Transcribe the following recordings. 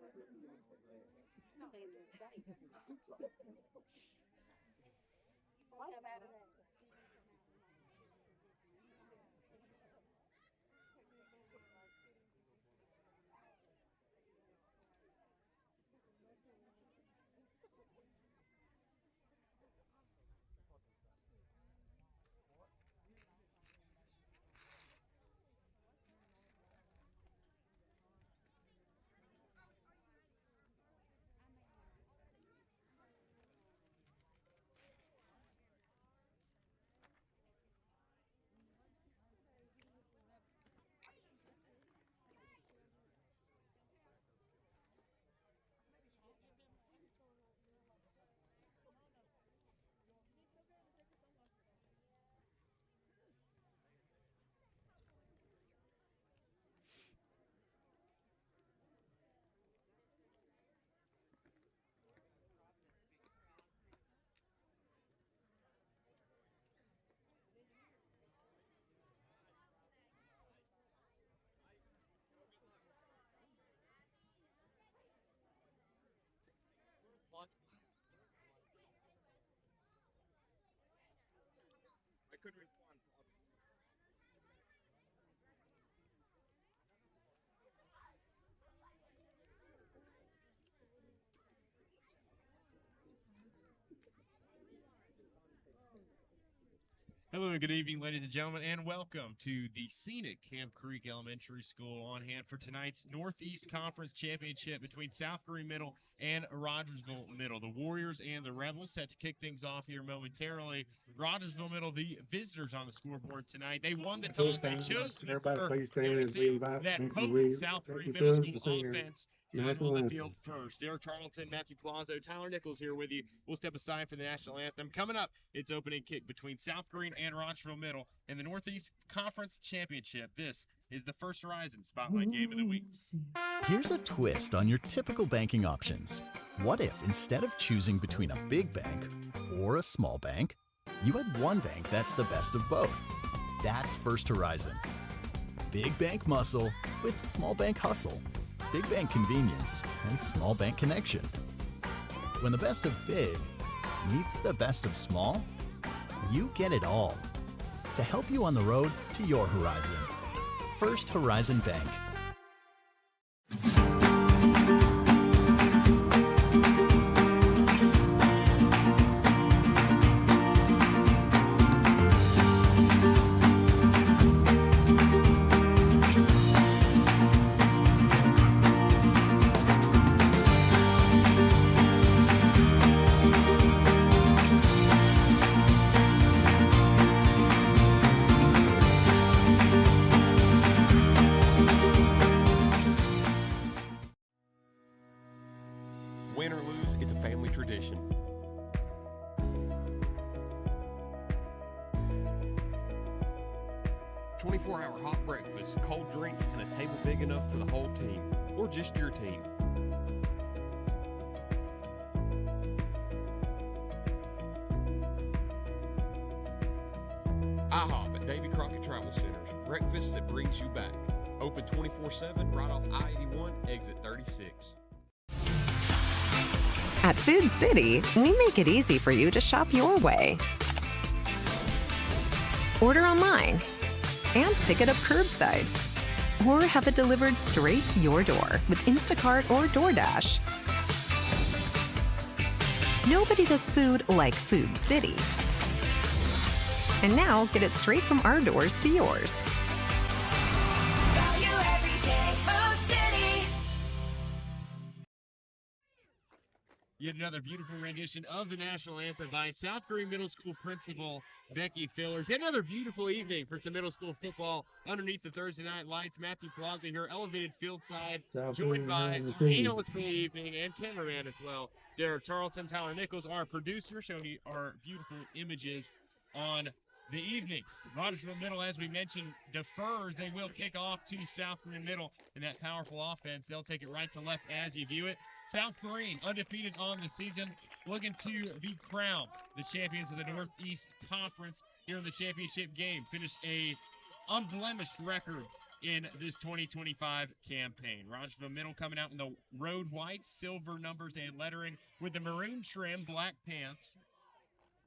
I couldn't respond. Hello and good evening, ladies and gentlemen, and welcome to the scenic Camp Creek Elementary School on hand for tonight's Northeast Conference Championship between South Greene Middle and Rogersville Middle. The Warriors and the Rebels set to kick things off here momentarily. Rogersville Middle, the visitors on the scoreboard tonight. They won the toss. They chose to defer. And we see that potent South Greene Middle School offense on the field first. Derek Charlton, Matthew Plazo, Tyler Nichols here with you. We'll step aside for the national anthem. Coming up, it's opening kick between South Greene and Rogersville Middle in the Northeast Conference Championship. This is the First Horizon Spotlight Game of the Week. Here's a twist on your typical banking options. What if instead of choosing between a big bank or a small bank, you had one bank that's the best of both? That's First Horizon. Big bank muscle with small bank hustle. Big bank convenience and small bank connection. When the best of big meets the best of small, you get it all. To help you on the road to your horizon. First Horizon Bank. Win or lose, it's a family tradition. "24-hour hot breakfast, cold drinks, and a table big enough for the whole team, or just your team. IHOP at Davy Crockett Travel Centers. Breakfast that brings you back. Open 24/7 right off I-81, exit 36. At Food City, we make it easy for you to shop your way. Order online and pick it up curbside, or have it delivered straight to your door with Instacart or DoorDash. Nobody does food like Food City. And now, get it straight from our doors to yours. Value every day, Food City. Yet another beautiful rendition of the national anthem by South Greene Middle School principal Becky Fillers. Yet another beautiful evening for some middle school football underneath the Thursday night lights. Matthew Plaza here, elevated field side, joined by our analyst for the evening and cameraman as well, Derek Charlton. Tyler Nichols, our producer, showing you our beautiful images on the evening. Rogersville Middle, as we mentioned, defers. They will kick off to South Greene Middle in that powerful offense. They'll take it right to left as you view it. South Greene, undefeated on the season, looking to be crowned the champions of the Northeast Conference here in the championship game. Finished a unblemished record in this 2025 campaign. Rogersville Middle coming out in the road white, silver numbers and lettering with the maroon trim, black pants.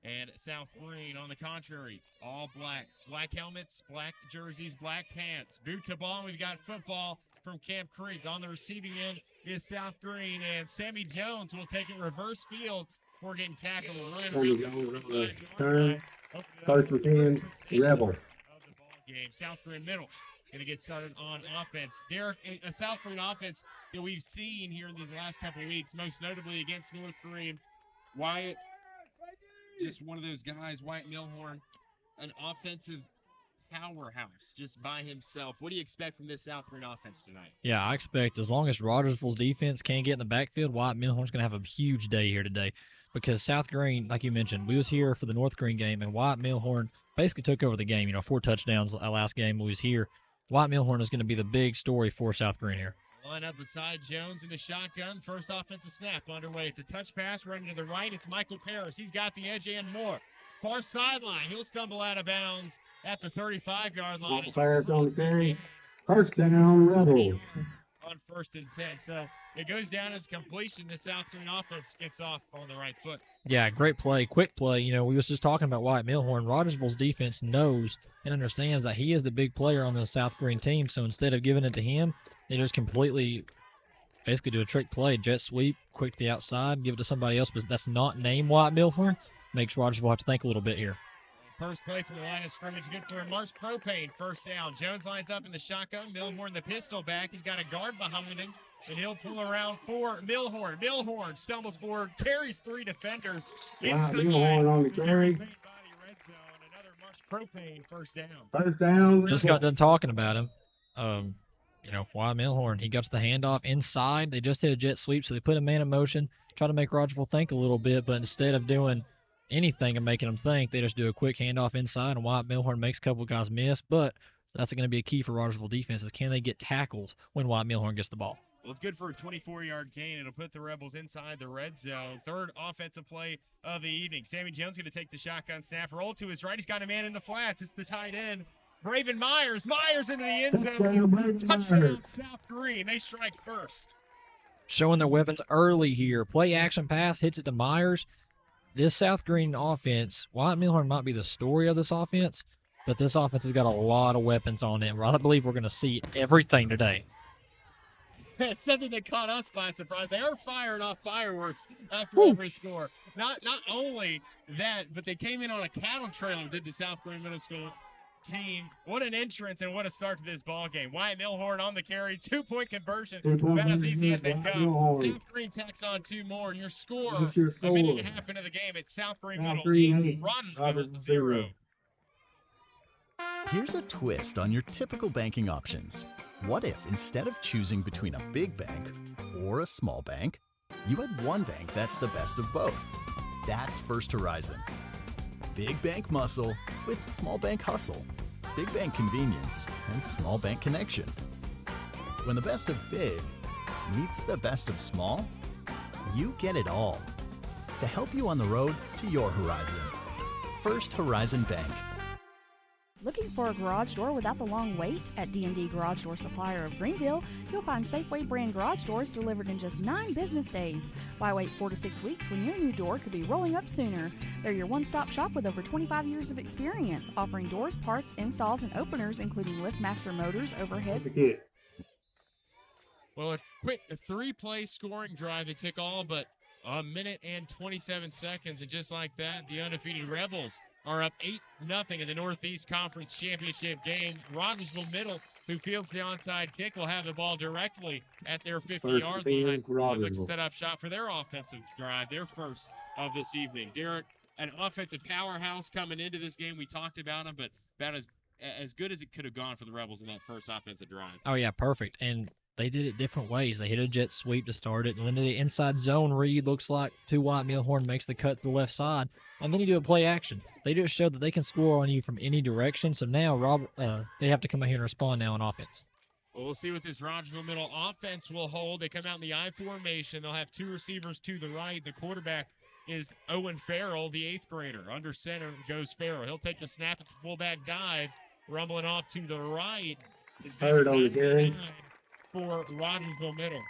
And South Greene, on the contrary, all black. Black helmets, black jerseys, black pants. Boot to ball, we've got football from Camp Creek. On the receiving end is South Greene, and Sammy Jones will take it reverse field for getting tackled. Sammy Jones on the turn. First and 10, Rebel. Of the ball game. South Greene Middle going to get started on offense. Derek, a South Greene offense that we've seen here in these last couple of weeks, most notably against North Greene. Wyatt, just one of those guys, Wyatt Milhorn, an offensive powerhouse just by himself. What do you expect from this South Greene offense tonight? Yeah, I expect as long as Rogersville's defense can't get in the backfield, Wyatt Milhorn's going to have a huge day here today. Because South Greene, like you mentioned, we was here for the North Greene game, and Wyatt Milhorn basically took over the game. 4 touchdowns last game we was here. Wyatt Milhorn is going to be the big story for South Greene here. Line up beside Jones in the shotgun. First offensive snap underway. It's a touch pass running to the right. It's Michael Paris. He's got the edge and more. Far sideline. He'll stumble out of bounds at the 35-yard line. Michael Paris on the carry. First down, Rebels. On 1st and 10. So it goes down as completion. The South Greene offense gets off on the right foot. Yeah, great play, quick play. We was just talking about Wyatt Milhorn. Rogersville's defense knows and understands that he is the big player on the South Greene team. So instead of giving it to him, they just completely basically do a trick play, jet sweep, quick to the outside, give it to somebody else, but that's not named Wyatt Milhorn. Makes Rogersville have to think a little bit here. First play from the line of scrimmage, good for Marsh Propane, first down. Jones lines up in the shotgun. Milhorn the pistol back. He's got a guard behind him, and he'll pull around for Milhorn. Milhorn stumbles forward, carries 3 defenders. Milhorn on the carry. Red zone. Another Marsh Propane first down. First down. Just got done talking about him. Wyatt Milhorn, he got the handoff inside. They just hit a jet sweep, so they put a man in motion, try to make Rogersville think a little bit, but instead of doing anything and making them think, they just do a quick handoff inside, and Wyatt Milhorn makes a couple of guys miss, but that's going to be a key for Rogersville defense is can they get tackles when Wyatt Milhorn gets the ball. Well, it's good for a 24-yard gain. It'll put the Rebels inside the red zone. Third offensive play of the evening. Sammy Jones going to take the shotgun snap, roll to his right. He's got a man in the flats. It's the tight end, Braven Myers. Myers into the end zone. Touchdown, South Greene. They strike first. Showing their weapons early here. Play action pass, hits it to Myers. This South Greene offense, Wyatt Milhorn might be the story of this offense, but this offense has got a lot of weapons on it. I believe we're going to see everything today. It's something that caught us by surprise. They are firing off fireworks after every score. Not only that, but they came in on a cattle trailer, did the South Greene Middle School team. What an entrance and what a start to this ball game. Wyatt Milhorn on the carry, 2-point conversion. About as easy as they come. South Greene tacks on 2 more, and your score, a minute and a half into the game, it's South Greene Middle 8, Rogersville 0. Here's a twist on your typical banking options. What if instead of choosing between a big bank or a small bank, you had one bank that's the best of both? That's First Horizon. Big bank muscle with small bank hustle. Big bank convenience and small bank connection. When the best of big meets the best of small, you get it all. To help you on the road to your horizon. First Horizon Bank. Looking for a garage door without the long wait? At D&D Garage Door Supplier of Greenville, you'll find Safeway brand garage doors delivered in just 9 business days. Why wait 4 to 6 weeks when your new door could be rolling up sooner? They're your one-stop shop with over 25 years of experience, offering doors, parts, installs, and openers, including LiftMaster motors, overheads. Well, a quick 3-play scoring drive. They took all but a minute and 27 seconds, and just like that, the undefeated Rebels are up 8-0 in the Northeast Conference Championship game. Rogersville Middle, who fields the onside kick, will have the ball directly at their 50-yard line. Look to set up shop for their offensive drive, their first of this evening. Derek, an offensive powerhouse coming into this game. We talked about him, but about as good as it could have gone for the Rebels in that first offensive drive. Oh, yeah, perfect. And they did it different ways. They hit a jet sweep to start it, and then the inside zone read looks like to Wyatt Milhorn makes the cut to the left side, and then you do a play action. They just showed that they can score on you from any direction, so now they have to come out here and respond now on offense. Well, we'll see what this Rogersville Middle offense will hold. They come out in the I formation. They'll have 2 receivers to the right. The quarterback is Owen Farrell, the 8th grader. Under center goes Farrell. He'll take the snap. It's a fullback dive, rumbling off to the right. It's Third been on the carry. for Rogersville Middle.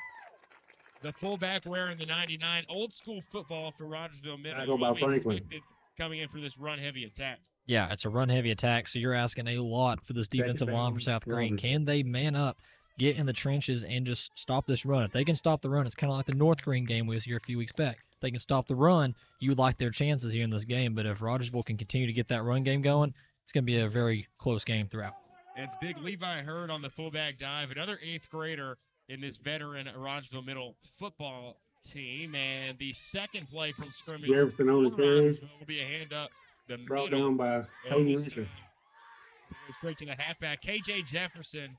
The fullback wearing the 99, old school football for Rogersville Middle. Tackle by What we Franklin. expected coming in for this run-heavy attack. Yeah, it's a run-heavy attack, so you're asking a lot for this defensive line for South Greene. Can they man up, get in the trenches, and just stop this run? If they can stop the run, it's kind of like the North Greene game we was here a few weeks back. If they can stop the run, you would like their chances here in this game. But if Rogersville can continue to get that run game going, it's going to be a very close game throughout. It's big Levi Hurd on the fullback dive, another 8th grader in this veteran Rogersville Middle football team. And the second play from scrimmage Jefferson on the for carry. Rogersville will be a hand up the Brought middle. down by And Hayden this Richter. time, goes straight to the halfback. KJ Jefferson,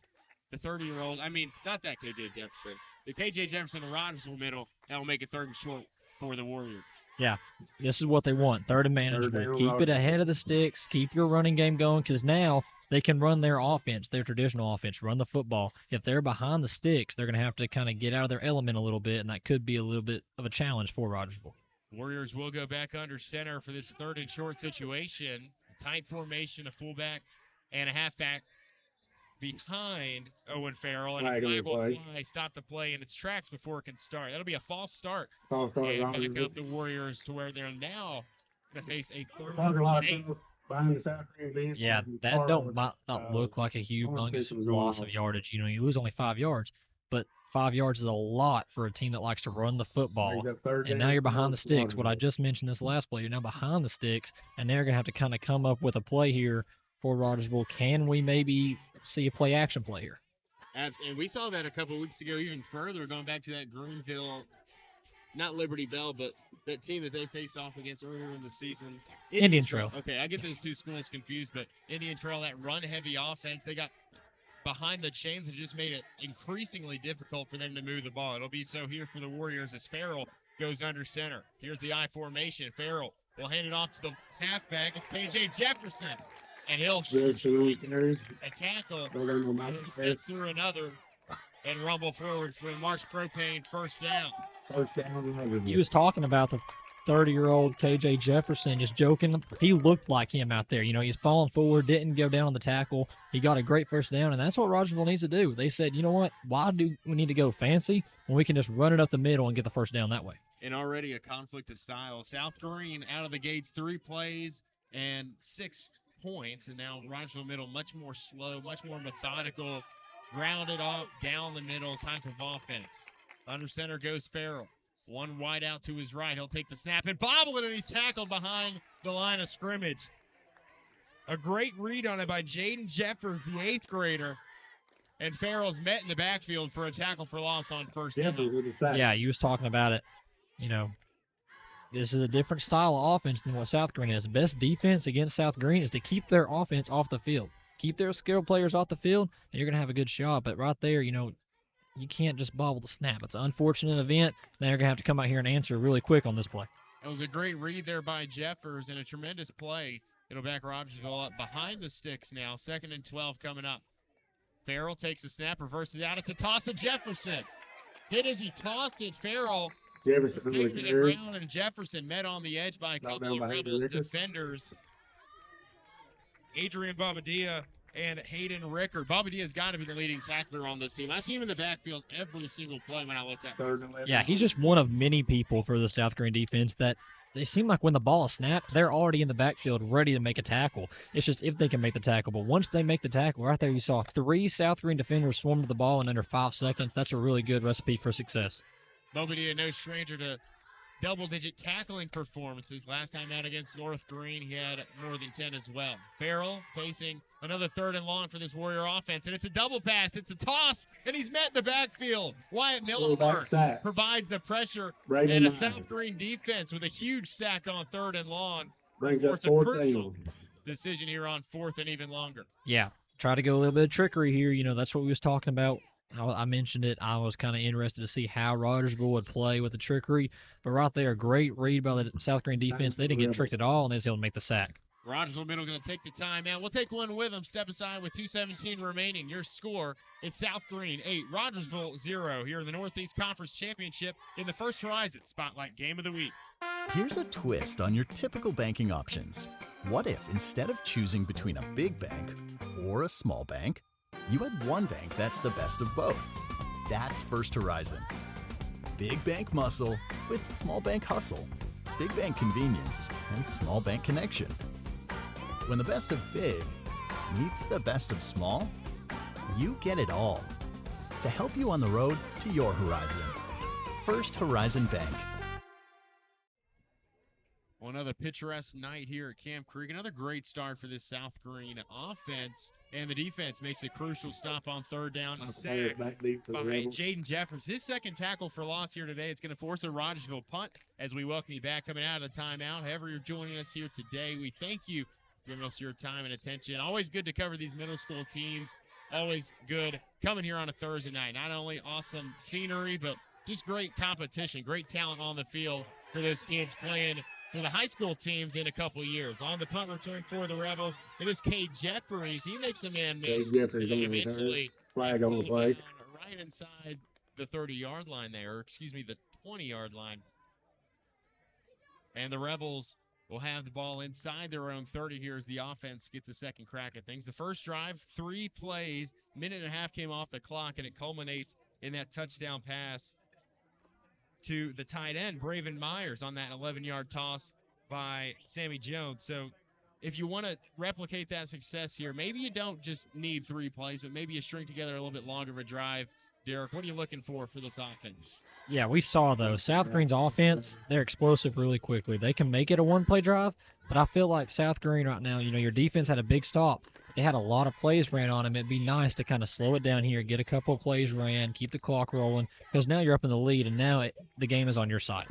the 30-year-old. I mean, not that KJ Jefferson. The KJ Jefferson of Rogersville Middle. That will make it 3rd and short for the Warriors. Yeah, this is what they want. Third and manageable. down, Keep it Rogersville. ahead of the sticks. Keep your running game going because now they can run their offense, their traditional offense, run the football. If they're behind the sticks, they're going to have to kind of get out of their element a little bit, and that could be a little bit of a challenge for Rogersville. Warriors will go back under center for this 3rd and short situation. Tight formation, a fullback and a halfback behind Owen Farrell. And a Flag on the flag will play. fly, stop the play in its tracks before it can start. That'll be a false start. False start, And back Rogersville. up the Warriors to where they're now going to face a 3rd Talking a lot and of 8. stuff behind the South Greene bench. Yeah, that Carl, might not look like a humongous conversation was going loss on. of yardage. You know, you lose only 5 yards, but 5 yards is a lot for a team that likes to run the football. brings up third And down now you're for behind the sticks. What I Rogersville. just mentioned this last play, you're now behind the sticks, and they're going to have to kind of come up with a play here for Rogersville. Can we maybe see a play action play here? And we saw that a couple of weeks ago, even further, going back to that Greenville, not Liberty Bell, but that team that they faced off against earlier in the season. Indian Trail. Okay, I get those two schools confused, but Indian Trail, that run-heavy offense, they got behind the chains and just made it increasingly difficult for them to move the ball. It'll be so here for the Warriors as Farrell goes under center. Here's the I formation. Farrell will hand it off to the halfback. It's KJ Jefferson. And he'll Jefferson on the carry. a tackle. Don't go no And match. step through another and rumble forward for Marks Propane, first down. First down, Rogersville. He was talking about the 30-year-old KJ Jefferson, just joking. He looked like him out there. You know, he's falling forward, didn't go down on the tackle. He got a great first down, and that's what Rogersville needs to do. They said, you know what? Why do we need to go fancy when we can just run it up the middle and get the first down that way? And already a conflict of styles. South Greene out of the gates, 3 plays and 6 points. And now Rogersville Middle much more slow, much more methodical, grounded off down the middle, type of offense. Under center goes Farrell. One wide out to his right. He'll take the snap and bobble it, and he's tackled behind the line of scrimmage. A great read on it by Jaden Jeffers, the 8th grader. And Farrell's met in the backfield for a tackle for loss on first down. Jefferson with the sack. Yeah, you was talking about it. You know, this is a different style of offense than what South Greene is. The best defense against South Greene is to keep their offense off the field. Keep their skilled players off the field, and you're going to have a good shot. But right there, you know, you can't just bobble the snap. It's an unfortunate event. Now you're going to have to come out here and answer really quick on this play. It was a great read there by Jeffers and a tremendous play. It'll back Rogersville up behind the sticks now. 2nd and 12 coming up. Farrell takes the snap, reverses out. It's a toss to Jefferson. Hit as he tossed it. Farrell was Jefferson on taken the to the carry. ground, and Jefferson met on the edge by a Knocked couple down of by Rebel Hayden Ricker. defenders. Adrian Bobadilla and Hayden Rickard. Bobadilla's got to be the leading tackler on this team. I see him in the backfield every single play when I look at him. 3rd and 11. Yeah, he's just one of many people for the South Greene defense that they seem like when the ball is snapped, they're already in the backfield ready to make a tackle. It's just if they can make the tackle. But once they make the tackle, right there you saw 3 South Greene defenders swarm to the ball in under 5 seconds. That's a really good recipe for success. Bobadilla, no stranger to double-digit tackling performances. Last time out against North Greene, he had more than 10 as well. Farrell facing another 3rd and long for this Warrior offense, and it's a double pass. It's a toss, and he's met in the backfield. Wyatt Fullback Miller sack. provides the pressure, Brayden and a Myers. South Greene defense with a huge sack on 3rd and long. Brings up Force a 4th crucial down. decision here on 4th and even longer. Yeah, try to go a little bit of trickery here. You know, that's what we was talking about. I mentioned it. I was kind of interested to see how Rogersville would play with the trickery. But right there, great read by the South Greene defense. They didn't get tricked at all, and they was able to make the sack. Rogersville Middle going to take the timeout. We'll take one with them. Step aside with 2:17 remaining. Your score, it's South Greene 8, Rogersville 0 here in the Northeast Conference Championship in the First Horizon Spotlight Game of the Week. Here's a twist on your typical banking options. What if instead of choosing between a big bank or a small bank, You had one bank that's the best of both. That's First Horizon. Big bank muscle with small bank hustle. Big bank convenience and small bank connection. When the best of big meets the best of small, you get it all. To help you on the road to your horizon. First Horizon Bank. Well, another picturesque night here at Camp Creek. Another great start for this South Greene offense. And the defense makes a crucial stop on third down. A sack Back deep for the by Rebels. Jaden Jeffers. His second tackle for loss here today. It's going to force a Rogersville punt as we welcome you back coming out of the timeout. However you're joining us here today, we thank you for giving us your time and attention. Always good to cover these middle school teams. Always good coming here on a Thursday night. Not only awesome scenery, but just great competition, great talent on the field for those kids playing for the high school teams in a couple years. On the punt return for the Rebels, it is Cade Jeffries. He makes a man miss. Cade Jeffries And on the return. eventually Flag on the pulled play. down right inside the 30-yard line there, or excuse me, the 20-yard line. And the Rebels will have the ball inside their own 30 here as the offense gets a second crack at things. The first drive, 3 plays, minute and a half came off the clock, and it culminates in that touchdown pass to the tight end, Braven Myers, on that 11-yard toss by Sammy Jones. So if you want to replicate that success here, maybe you don't just need 3 plays, but maybe you string together a little bit longer of a drive. Derek, what are you looking for this offense? Yeah, we saw those. South Greene's offense, they're explosive really quickly. They can make it a one-play drive, but I feel like South Greene right now, your defense had a big stop. They had a lot of plays ran on them. It'd be nice to kind of slow it down here, get a couple of plays ran, keep the clock rolling, because now you're up in the lead, and now the game is on your side.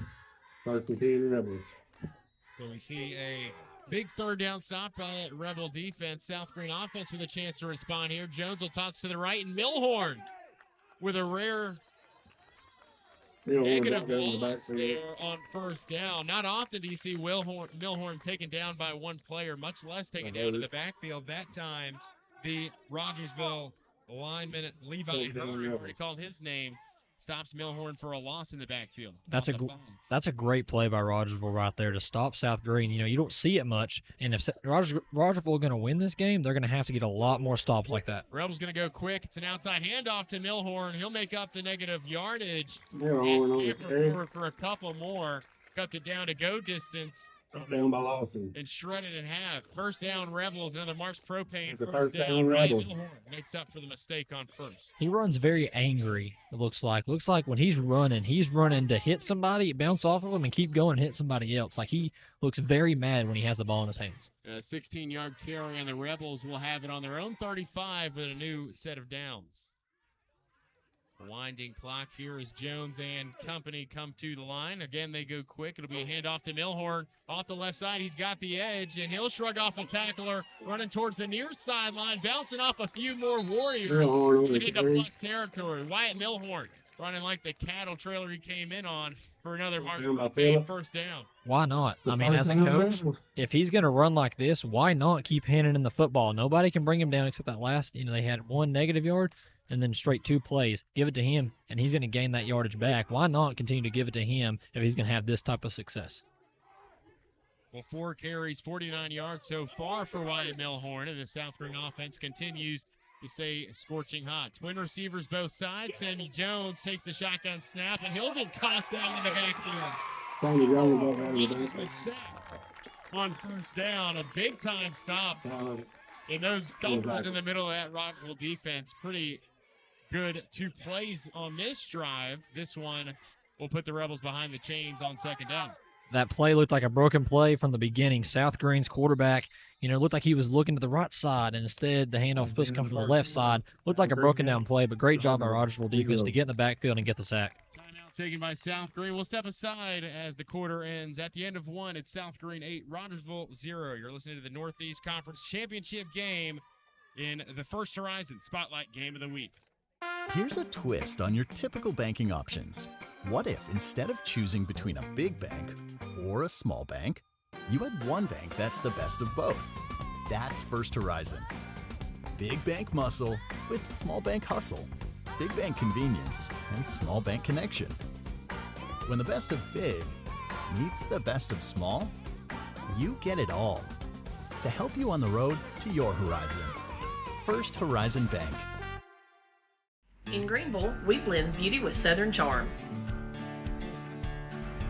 South Greene Rebels. So we see a big third down stop by that Rebel defense. South Greene offense with a chance to respond here. Jones will toss to the right, and Milhorn with a rare negative loss there on first down. Not often do you see Milhorn taken down by one player, much less taken down to the backfield. That time, the Rogersville lineman Levi Hurry, already called his name, stops Milhorn for a loss in the backfield. That's a great play by Rogersville right there to stop South Greene. You don't see it much, and if Rogersville are going to win this game, they're going to have to get a lot more stops like that. Rebels going to go quick. It's an outside handoff to Milhorn. He'll make up the negative yardage. Milhorn on the And carry. forward for a couple more. Cut it down to go distance. Brought down by Lawson. And shredded in half. First down, Rebels. Another Marks Propane. It's a First first down, down, Ryan Rebels. Milhorn makes up for the mistake on first. He runs very angry, it looks like. Looks like when he's running to hit somebody, bounce off of him, and keep going and hit somebody else. Like he looks very mad when he has the ball in his hands. A 16-yard carry, and the Rebels will have it on their own 35 with a new set of downs. Winding clock here as Jones and company come to the line. Again, they go quick. It'll be a handoff to Milhorn. Off the left side, he's got the edge, and he'll shrug off a tackler running towards the near sideline, bouncing off a few more Warriors. Milhorn on the Into carry. plus territory. Wyatt Milhorn running like the cattle trailer he came in on for another Mark Down by Propane Phillip. first down. Why not? I mean, First as a down, coach, Rebels. if he's going to run like this, why not keep handing him the football? Nobody can bring him down except that last, they had one negative yard and then straight 2 plays. Give it to him, and he's going to gain that yardage back. Why not continue to give it to him if he's going to have this type of success? Well, 4 carries, 49 yards so far for Wyatt Milhorn, and the South Greene offense continues to stay scorching hot. Twin receivers both sides. Sammy Jones takes the shotgun snap, and he'll get tossed down in the backfield. Sammy Jones over there in the Jones back. was sacked on first down. A big-time stop. Uh, And those thumpers in the middle of that Rogersville defense, pretty good 2 plays on this drive. This one will put the Rebels behind the chains on second down. That play looked like a broken play from the beginning. South Greene's quarterback, looked like he was looking to the right side, and instead the handoff was supposed to come from the left side. Looked like a broken down play, but great job by Rogersville defense to get in the backfield and get the sack. Timeout taken by South Greene. We'll step aside as the quarter ends. At the end of 1, it's South Greene 8, Rogersville 0. You're listening to the Northeast Conference Championship game in the First Horizon Spotlight Game of the Week. Here's a twist on your typical banking options. What if instead of choosing between a big bank or a small bank, you had one bank that's the best of both? That's First Horizon. Big bank muscle with small bank hustle. Big bank convenience and small bank connection. When the best of big meets the best of small, you get it all. To help you on the road to your horizon. First Horizon Bank. In Greenville, we blend beauty with Southern charm.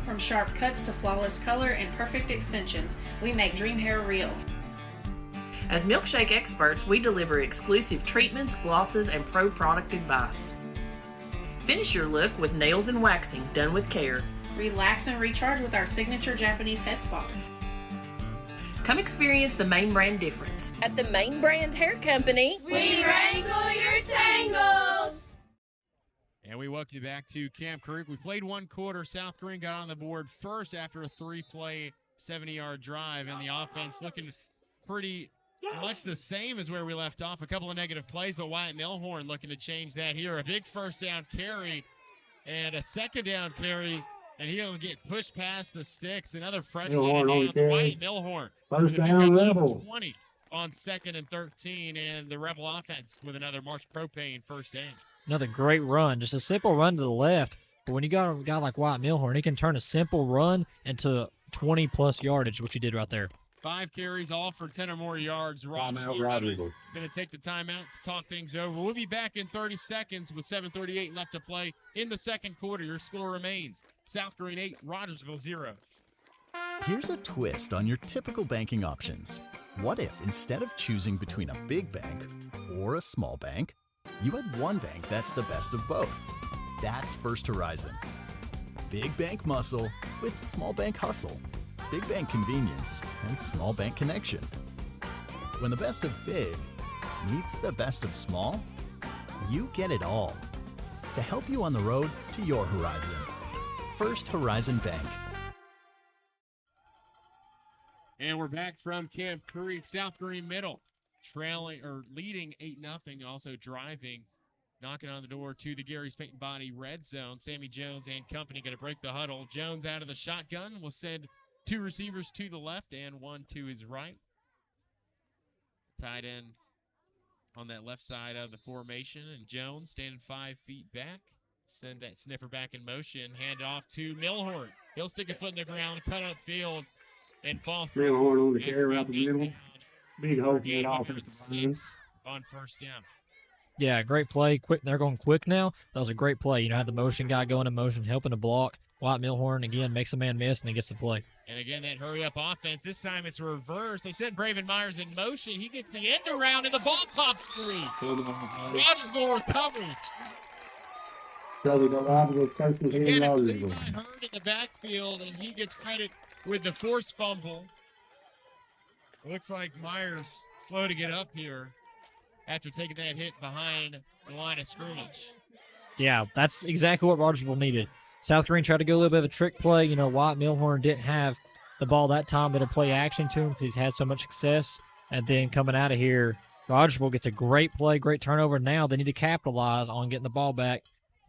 From sharp cuts to flawless color and perfect extensions, we make dream hair real. As milkshake experts, we deliver exclusive treatments, glosses, and pro product advice. Finish your look with nails and waxing done with care. Relax and recharge with our signature Japanese head spa. Come experience the Main Brand difference. At the Main Brand Hair Company, We wrangle your tangles. And we welcome you back to Camp Creek. We played one quarter. South Greene got on the board first after a 3-play, 70-yard drive, and the offense looking pretty much the same as where we left off. A couple of negative plays, but Wyatt Milhorn looking to change that here. A big first down carry and a second down carry, and he'll get pushed past the sticks. Another fresh set of downs. Wyatt Milhorn. First down, Rebel. 20 on 2nd and 13, and the Rebel offense with another March Propane first down. Another great run. Just a simple run to the left. But when you got a guy like Wyatt Milhorn, he can turn a simple run into 20-plus yardage, which he did right there. 5 carries, all for 10 or more yards. Timeout, Rogersville going to take the timeout to talk things over. We'll be back in 30 seconds with 7:38 left to play in the second quarter. Your score remains South Greene 8, Rogersville 0. Here's a twist on your typical banking options. What if instead of choosing between a big bank or a small bank, you had one bank that's the best of both? That's First Horizon. Big bank muscle with small bank hustle. Big bank convenience and small bank connection. When the best of big meets the best of small, you get it all. To help you on the road to your horizon. First Horizon Bank. And we're back from Camp Creek. South Greene Middle trailing or leading 8-0, also driving, knocking on the door to the Gary's Paint and Body red zone. Sammy Jones and company going to break the huddle. Jones out of the shotgun will send 2 receivers to the left and 1 to his right. Tight end on that left side of the formation, and Jones standing 5 feet back. Send that sniffer back in motion. Hand off to Milhorn. He'll stick a foot in the ground, cut up field, and fall through. Milhorn on the carry out the middle. Big hole for that offensive line. On first down. Yeah, great play. Quick, they're going quick now. That was a great play. You know, had the motion guy going in motion, helping to block. Wyatt Milhorn, again, makes a man miss, and he gets the play. And again, that hurry-up offense. This time it's reversed. They sent Braven Myers in motion. He gets the end around, and the ball pops free. Rogersville recovers. So we go Rogersville, first and 10, Again, it's Rogersville. Levi Hurd in the backfield, and he gets credit with the forced fumble. Looks like Myers slow to get up here after taking that hit behind the line of scrimmage. Yeah, that's exactly what Rogersville needed. South Greene tried to go a little bit of a trick play. You know, Wyatt Milhorn didn't have the ball that time, but to play action to him because he's had so much success. And then coming out of here, Rogersville gets a great play, great turnover. Now they need to capitalize on getting the ball back.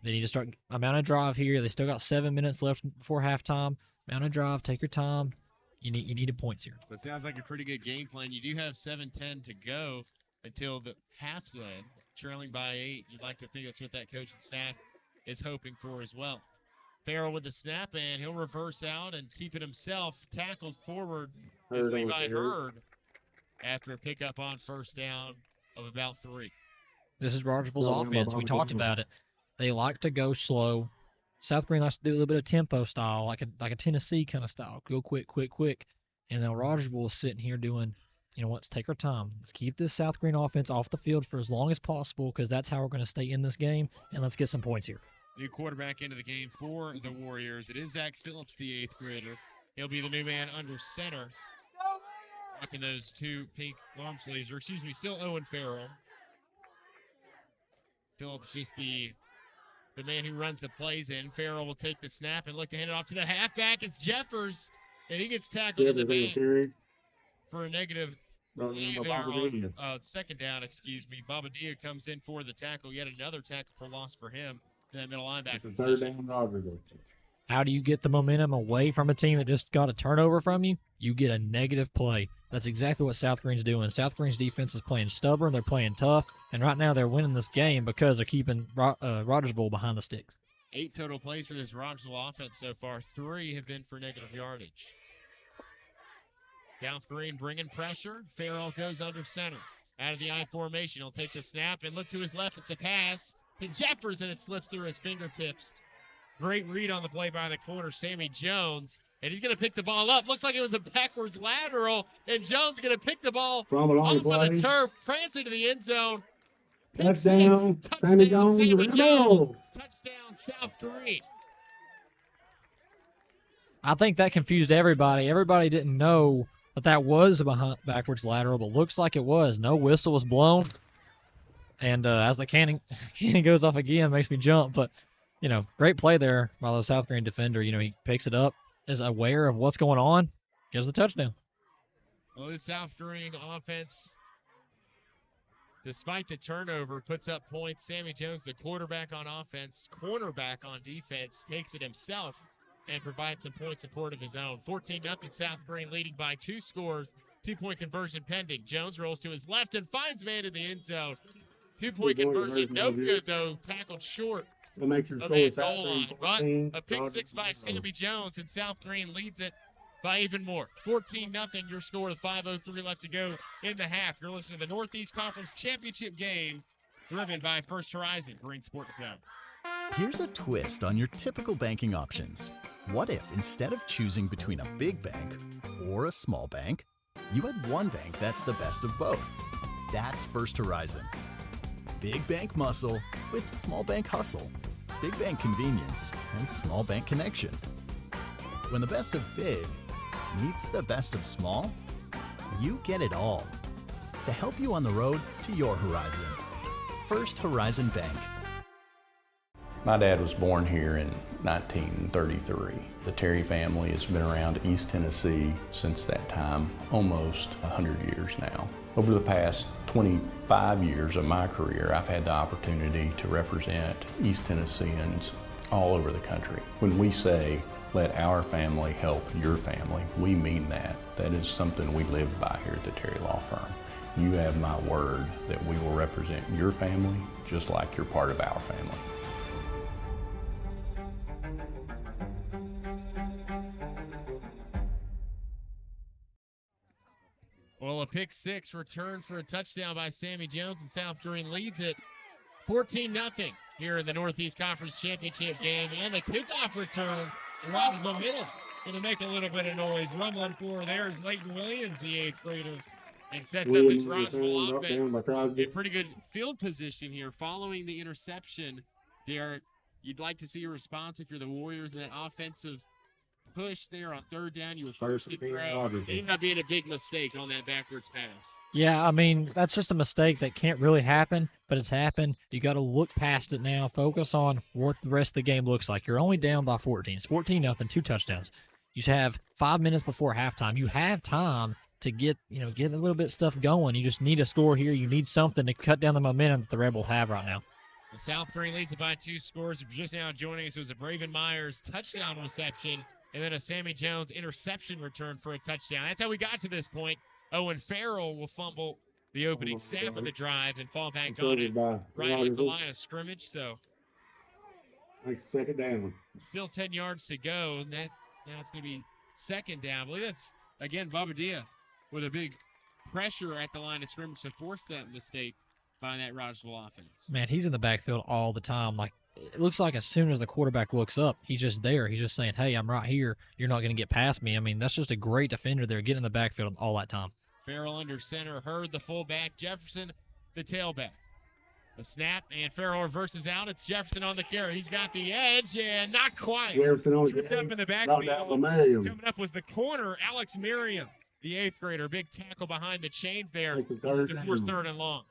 They need to start amount of drive here. They still got 7 minutes left before halftime. Amount of drive, take your time. You needed points here. But sounds like a pretty good game plan. You do have 7:10 to go until the half's end, trailing by 8. You'd like to think that's what that coaching staff is hoping for as well. Farrell with the snap, and he'll reverse out and keep it himself. Tackled forward is Levi Hurd after a pickup on first down of about 3. This is Rogersville's offense. We talked about it. They like to go slow. South Greene likes to do a little bit of tempo style, like a Tennessee kind of style. Go quick, quick, quick. And then Rogersville is sitting here doing, you know what, let's take our time. Let's keep this South Greene offense off the field for as long as possible because that's how we're going to stay in this game, and let's get some points here. New quarterback into the game for the Warriors. It is Zach Phillips, the 8th grader. He'll be the new man under center. Rocking those 2 pink long sleeves, or excuse me, still Owen Farrell. Phillips just the man who runs the plays in. Farrell will take the snap and look to hand it off to the halfback. It's Jeffers, and he gets tackled in the back for a negative second down, excuse me. Babadia comes in for the tackle. Yet another tackle for loss for him. That middle linebacker. It's a third down, Rogersville. How do you get the momentum away from a team that just got a turnover from you? You get a negative play. That's exactly what South Greene's doing. South Greene's defense is playing stubborn. They're playing tough. And right now they're winning this game because they're keeping Rogersville behind the sticks. 8 total plays for this Rogersville offense so far. 3 have been for negative yardage. South Greene bringing pressure. Farrell goes under center. Out of the I formation, he'll take the snap and look to his left. It's a pass to Jefferson. It slips through his fingertips. Great read on the play by the corner, Sammy Jones. And he's going to pick the ball up. Looks like it was a backwards lateral. And Jones going to pick the ball off of the turf, prance into the end zone. Touchdown, Sammy Jones. Touchdown, South Greene. I think that confused everybody. Everybody didn't know that was a backwards lateral, but looks like it was. No whistle was blown. And as the cannon goes off again, makes me jump. But, great play there by the South Greene defender. He picks it up, is aware of what's going on, gets the touchdown. Well, the South Greene offense, despite the turnover, puts up points. Sammy Jones, the quarterback on offense, cornerback on defense, takes it himself and provides some point support of his own. 14-0 South Greene, leading by 2 scores. 2-point conversion pending. Jones rolls to his left and finds man in the end zone. 2-point conversion, no good though. Tackled short of that goal line. But a pick 6 by Sammy Jones, and South Greene leads it by even more. 14-0 your score with 5:03 left to go in the half. You're listening to the Northeast Conference Championship game, driven by First Horizon Green Sports Zone. Here's a twist on your typical banking options. What if instead of choosing between a big bank or a small bank, you had one bank that's the best of both? That's First Horizon. Big bank muscle with small bank hustle. Big bank convenience and small bank connection. When the best of big meets the best of small, you get it all. To help you on the road to your horizon. First Horizon Bank. My dad was born here in 1933. The Terry family has been around East Tennessee since that time, almost 100 years now. Over the past 25 years of my career, I've had the opportunity to represent East Tennesseans all over the country. When we say, let our family help your family, we mean that. That is something we live by here at the Terry Law Firm. You have my word that we will represent your family just like you're part of our family. Well, a pick 6 return for a touchdown by Sammy Jones, and South Greene leads it 14-0 here in the Northeast Conference Championship game. And the kickoff return, Rogersville Middle going to make a little bit of noise. Rumbling for there is Leighton Williams, the 8th grader, and sets up this Rogersville offense in pretty good field position here. Following the interception, you'd like to see a response if you're the Warriors in that offensive push there on 3rd down. You were first to throw. It ended up being a big mistake on that backwards pass. Yeah, that's just a mistake that can't really happen, but it's happened. You got to look past it now. Focus on what the rest of the game looks like. You're only down by 14. It's 14-0, 2 touchdowns. You have 5 minutes before halftime. You have time to get a little bit of stuff going. You just need a score here. You need something to cut down the momentum that the Rebels have right now. The South Greene leads it by 2 scores. If you're just now joining us, it was a Braven Myers touchdown reception and then a Sammy Jones interception return for a touchdown. That's how we got to this point. Owen Farrell will fumble the opening snap of the drive and fall back on it right at the line of scrimmage. So, nice 2nd down. Still 10 yards to go. And now it's going to be 2nd down. I believe that's, again, Bobadilla with a big pressure at the line of scrimmage to force that mistake by that Rogersville offense. Man, he's in the backfield all the time. It looks like as soon as the quarterback looks up, he's just there. He's just saying, hey, I'm right here. You're not going to get past me. That's just a great defender there, getting in the backfield all that time. Farrell under center, Hurd the fullback, Jefferson the tailback. A snap, and Farrell reverses out. It's Jefferson on the carry. He's got the edge, and not quite. Jefferson on tripped up in the backfield. Coming up was the corner, Alex Merriam, the 8th grader. Big tackle behind the chains there to force 3rd and long.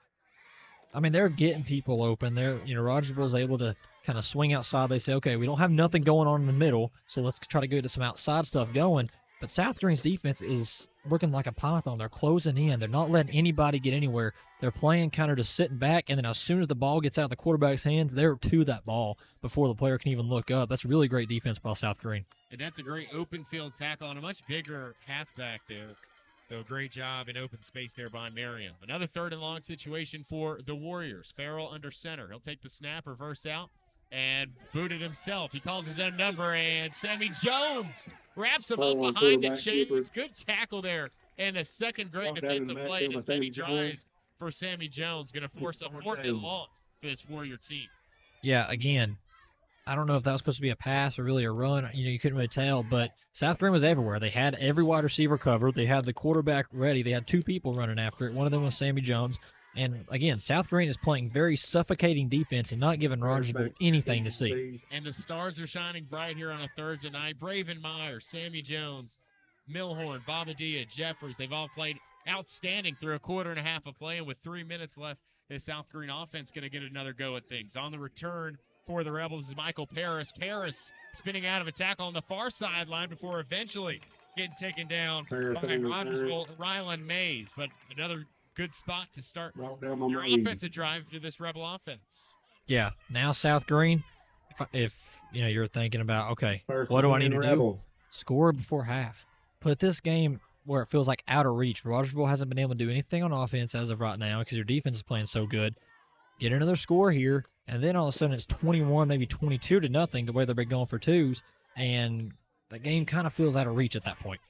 They're getting people open. Rogersville's able to kind of swing outside. They say, okay, we don't have nothing going on in the middle, so let's try to get some outside stuff going. But South Greene's defense is looking like a python. They're closing in. They're not letting anybody get anywhere. They're playing kind of just sitting back, and then as soon as the ball gets out of the quarterback's hands, they're to that ball before the player can even look up. That's really great defense by South Greene. And that's a great open field tackle on a much bigger halfback there. So great job in open space there by Merriam. Another 3rd and long situation for the Warriors. Farrell under center. He'll take the snap, reverse out, and boot it himself. He calls his own number, and Sammy Jones wraps him up behind the chains. Good tackle there. And a second great defensive play as Sammy drives for Sammy Jones. Going to force a 4th and long for this Warrior team. Yeah, again, I don't know if that was supposed to be a pass or really a run. You couldn't really tell, but South Greene was everywhere. They had every wide receiver covered. They had the quarterback ready. They had 2 people running after it. One of them was Sammy Jones. And, again, South Greene is playing very suffocating defense and not giving Rogersville anything to see. And the stars are shining bright here on a Thursday night. Bravenmeyer, Sammy Jones, Milhorn, Bobadilla, Jeffries, they've all played outstanding through a quarter and a half of play. And with 3 minutes left, this South Greene offense going to get another go at things. On the return for the Rebels is Michael Paris. Paris spinning out of a tackle on the far sideline before eventually getting taken down by Rogersville, Rylan Mays. But another good spot to start your offensive drive for this Rebel offense. Yeah, now South Greene, if you're thinking about, okay, what do I need to do? Score before half. Put this game where it feels like out of reach. Rogersville hasn't been able to do anything on offense as of right now because your defense is playing so good. Get another score here, and then all of a sudden it's 21, maybe 22-0, the way they've been going for 2s, and the game kind of feels out of reach at that point.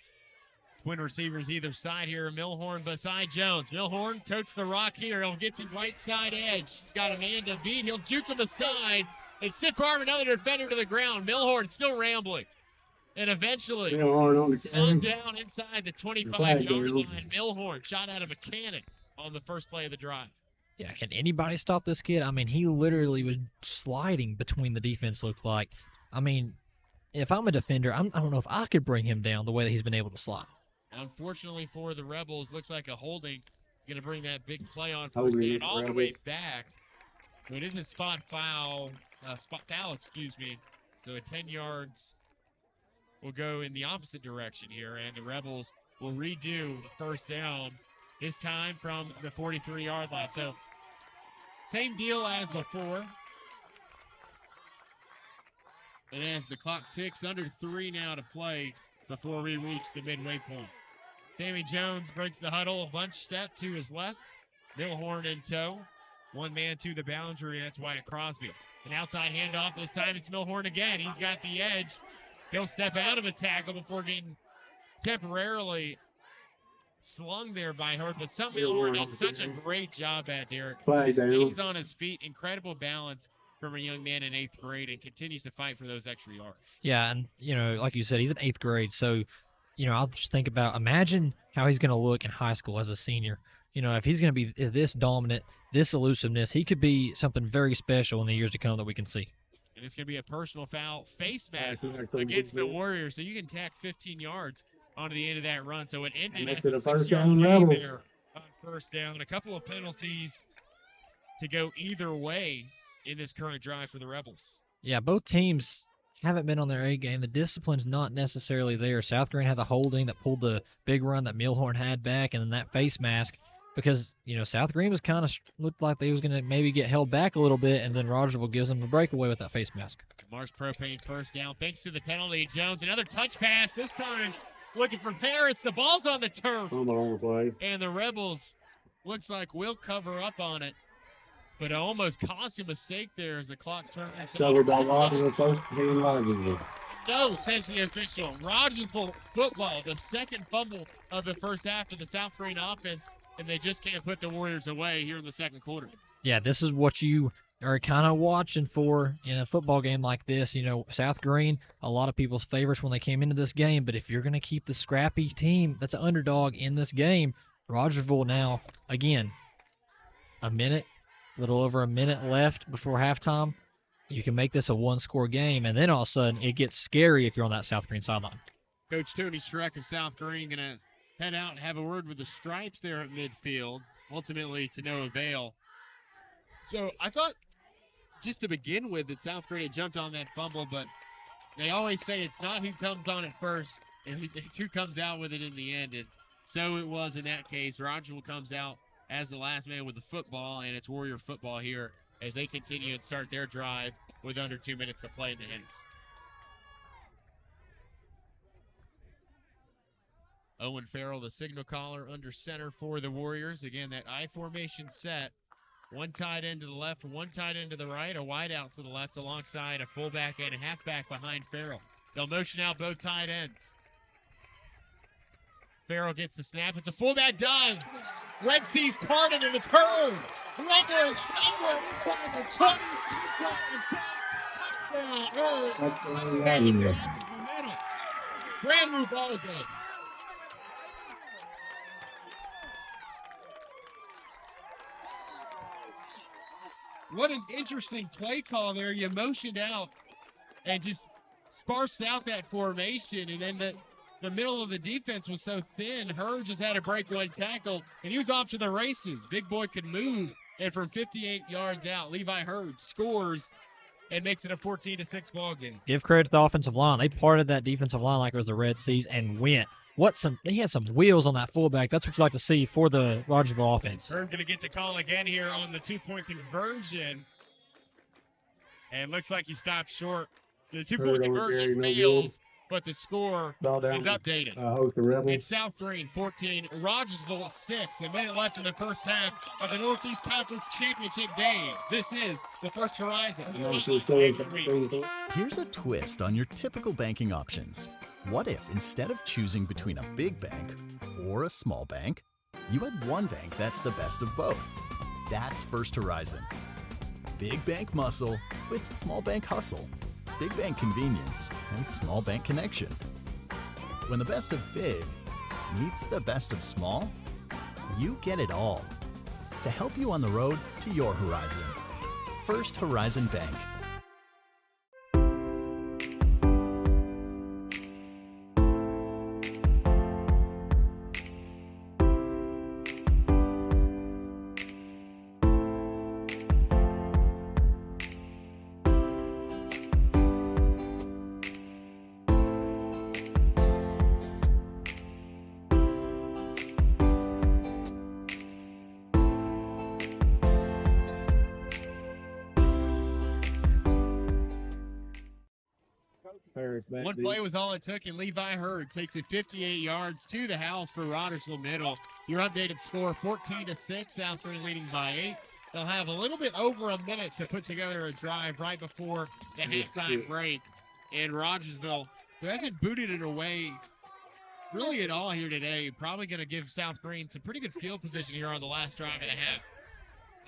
Twin receivers either side here. Milhorn beside Jones. Milhorn totes the rock here. He'll get the right side edge. He's got a man to beat. He'll juke him aside and stiff arm another defender to the ground. Milhorn still rambling. And eventually, slowed down inside the 25-yard line. Milhorn shot out of a cannon on the first play of the drive. Yeah, can anybody stop this kid? I mean, he literally was sliding between the defense, looked like. I mean, if I'm a defender, I don't know if I could bring him down the way that he's been able to slide. Unfortunately for the Rebels, looks like a holding. Going to bring that big play on first down all the way back. So it is a spot foul, So 10 yards will go in the opposite direction here, and the Rebels will redo first down, this time from the 43-yard line. So same deal as before. And as the clock ticks, under 3 now to play before we reach the midway point. Sammy Jones breaks the huddle, a bunch step to his left. Milhorn in tow. One man to the boundary, that's Wyatt Crosby. An outside handoff, this time it's Milhorn again. He's got the edge. He'll step out of a tackle before getting temporarily slung there by Hurd, but something Milhorn does such a great job at, Derek. Stays on his feet, incredible balance from a young man in 8th grade, and continues to fight for those extra yards. Yeah, and, like you said, he's in 8th grade, so, I'll just think about, imagine how he's going to look in high school as a senior. If he's going to be this dominant, this elusiveness, he could be something very special in the years to come that we can see. And it's going to be a personal foul face mask against the Warriors, so you can tack 15 yards onto the end of that run. So it ended as a 6-yard gain there on first down. A couple of penalties to go either way in this current drive for the Rebels. Yeah, both teams haven't been on their A game. The discipline's not necessarily there. South Greene had the holding that pulled the big run that Milhorn had back, and then that face mask because, South Greene was kind of looked like they was going to maybe get held back a little bit, and then Rogersville gives them the breakaway with that face mask. Mars Propane first down thanks to the penalty. Jones, another touch pass, this time looking for Paris. The ball's on the turf. And the Rebels looks like will cover up on it. But it almost caused a mistake there as the clock turns. Covered by Rogersville, Rogersville. No, says the official. Rogersville football, the second fumble of the first half to the South Greene offense, and they just can't put the Warriors away here in the second quarter. Yeah, this is what you are kind of watching for in a football game like this. South Greene, a lot of people's favorites when they came into this game, but if you're going to keep the scrappy team that's an underdog in this game, Rogersville now, again, a little over a minute left before halftime. You can make this a one-score game, and then all of a sudden it gets scary if you're on that South Greene sideline. Coach Tony Schreck of South Greene going to head out and have a word with the Stripes there at midfield, ultimately to no avail. So I thought, just to begin with, that South Greene had jumped on that fumble, but they always say it's not who comes on it first, it's who comes out with it in the end. And so it was in that case. Rogersville comes out as the last man with the football, and it's Warrior football here as they continue and start their drive with under 2 minutes to play in the innings. Owen Farrell, the signal caller, under center for the Warriors. Again, that I formation set. One tight end to the left, one tight end to the right, a wide out to the left alongside a fullback and a halfback behind Farrell. They'll motion out both tight ends. Farrell gets the snap. It's a fullback dive. Red Sea's parted and it's Hurd. Rebels inside the 20. Touchdown, Hurd. Brand new ball game. What an interesting play call there. You motioned out and just sparsed out that formation, and then the middle of the defense was so thin. Hurd just had to break one tackle, and he was off to the races. Big boy could move, and from 58 yards out, Levi Hurd scores and makes it a 14-6 ball game. Give credit to the offensive line. They parted that defensive line like it was the Red Seas and went. They had some wheels on that fullback. That's what you like to see for the Rogersville offense. Hurd going to get the call again here on the 2-point conversion. And looks like he stopped short. The 2-point conversion fails, but the score is updated. It's South Greene 14, Rogersville 6. A minute left in the first half of the Northeast Conference Championship game. This is the First Horizon. Here's a twist on your typical banking options. What if instead of choosing between a big bank or a small bank, you had one bank that's the best of both? That's First Horizon. Big bank muscle with small bank hustle. Big bank convenience and small bank connection. When the best of big meets the best of small, you get it all. To help you on the road to your horizon. First Horizon Bank. One play was all it took, and Levi Hurd takes it 58 yards to the house for Rogersville Middle. Your updated score, 14-6, South Greene leading by 8. They'll have a little bit over a minute to put together a drive right before the halftime break. And Rogersville, who hasn't booted it away really at all here today, probably going to give South Greene some pretty good field position here on the last drive of the half.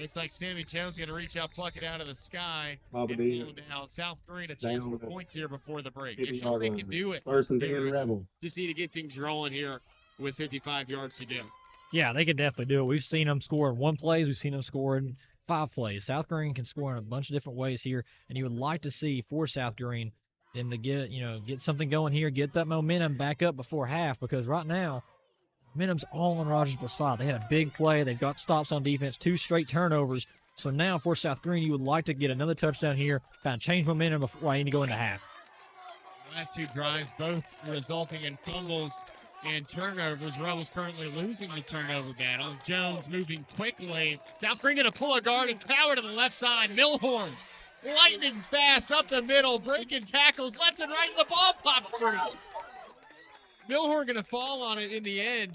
Looks like Sammy Jones going to reach out, pluck it out of the sky, and pull down. South Greene a chance for points here before the break. If they can do it, First and 10 Rebel. Just need to get things rolling here with 55 yards to go. Yeah, they can definitely do it. We've seen them score in one plays. We've seen them score in 5 plays. South Greene can score in a bunch of different ways here, and you would like to see for South Greene them to get something going here, get that momentum back up before half, because right now, momentum's all on Rogersville's side. They had a big play. They've got stops on defense, 2 straight turnovers. So now for South Greene, you would like to get another touchdown here, kind of change momentum before you need to go into half. Last 2 drives, both resulting in fumbles and turnovers. Rebels currently losing the turnover battle. Jones moving quickly. South Greene going to pull a guard and power to the left side. Milhorn, lightning fast up the middle, breaking tackles left and right. The ball popped through. Milhorn going to fall on it in the end,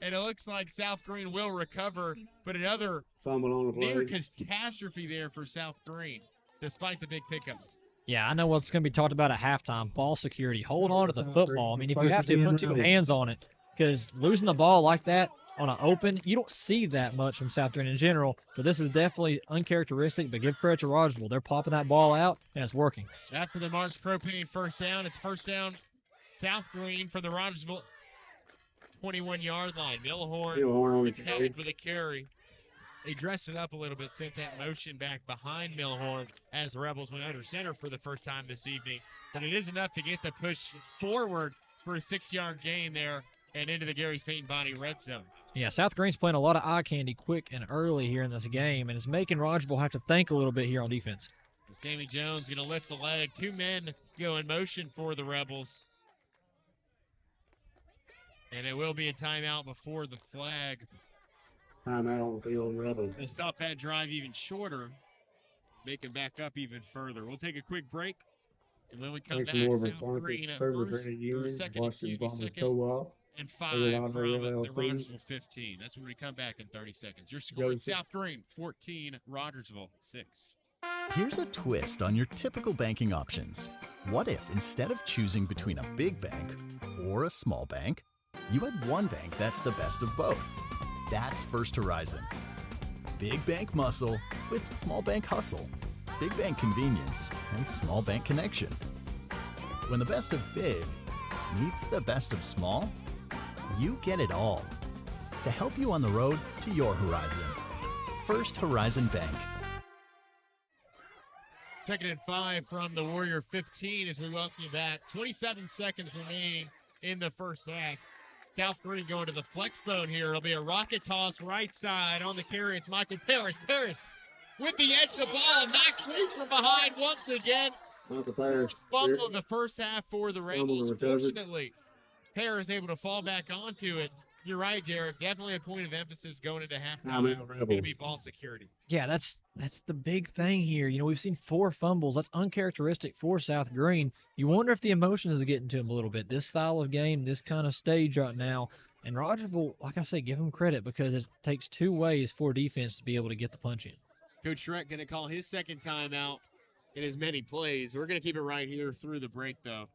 and it looks like South Greene will recover, but another near catastrophe there for South Greene, despite the big pickup. Yeah, I know what's going to be talked about at halftime. Ball security. Hold on to the football. I mean, if you have to, put 2 hands on it, because losing the ball like that on an open, you don't see that much from South Greene in general, but this is definitely uncharacteristic, but give credit to Rogersville. They're popping that ball out, and it's working. After the March propane first down, it's first down South Greene for the Rogersville 21-yard line. Milhorn gets tagged with a carry. They dressed it up a little bit, sent that motion back behind Milhorn as the Rebels went under center for the first time this evening. But it is enough to get the push forward for a 6-yard gain there and into the Gary's Paint Body red zone. Yeah, South Greene's playing a lot of eye candy quick and early here in this game, and it's making Rogersville have to think a little bit here on defense. Sammy Jones going to lift the leg. 2 men go in motion for the Rebels. And it will be a timeout before the flag. Timeout on the field, Rebels. To stop that drive even shorter, make it back up even further. We'll take a quick break, and when we come back, South Greene at second and 5 from the Rogersville 15. That's when we come back in 30 seconds. Your score, South Greene 14, Rogersville 6. Here's a twist on your typical banking options. What if instead of choosing between a big bank or a small bank, you had one bank that's the best of both. That's First Horizon. Big bank muscle with small bank hustle. Big bank convenience and small bank connection. When the best of big meets the best of small, you get it all. To help you on the road to your horizon. First Horizon Bank. 2nd and 5 from the Warrior 15 as we welcome you back. 27 seconds remaining in the first half. South Greene going to the flex bone here. It'll be a rocket toss right side on the carry. It's Michael Paris. Paris with the edge of the ball, knocked free from behind once again. Fumble of the first half for the Rebels. Fortunately, Paris able to fall back onto it. You're right, Jared. Definitely a point of emphasis going into halftime. Going to be ball security. Yeah, that's the big thing here. You know, we've seen 4 fumbles. That's uncharacteristic for South Greene. You wonder if the emotions are getting to him a little bit. This style of game, this kind of stage right now. And Rogersville, like I say, give him credit because it takes 2 ways for defense to be able to get the punch in. Coach Shrek going to call his second timeout in as many plays. We're going to keep it right here through the break, though.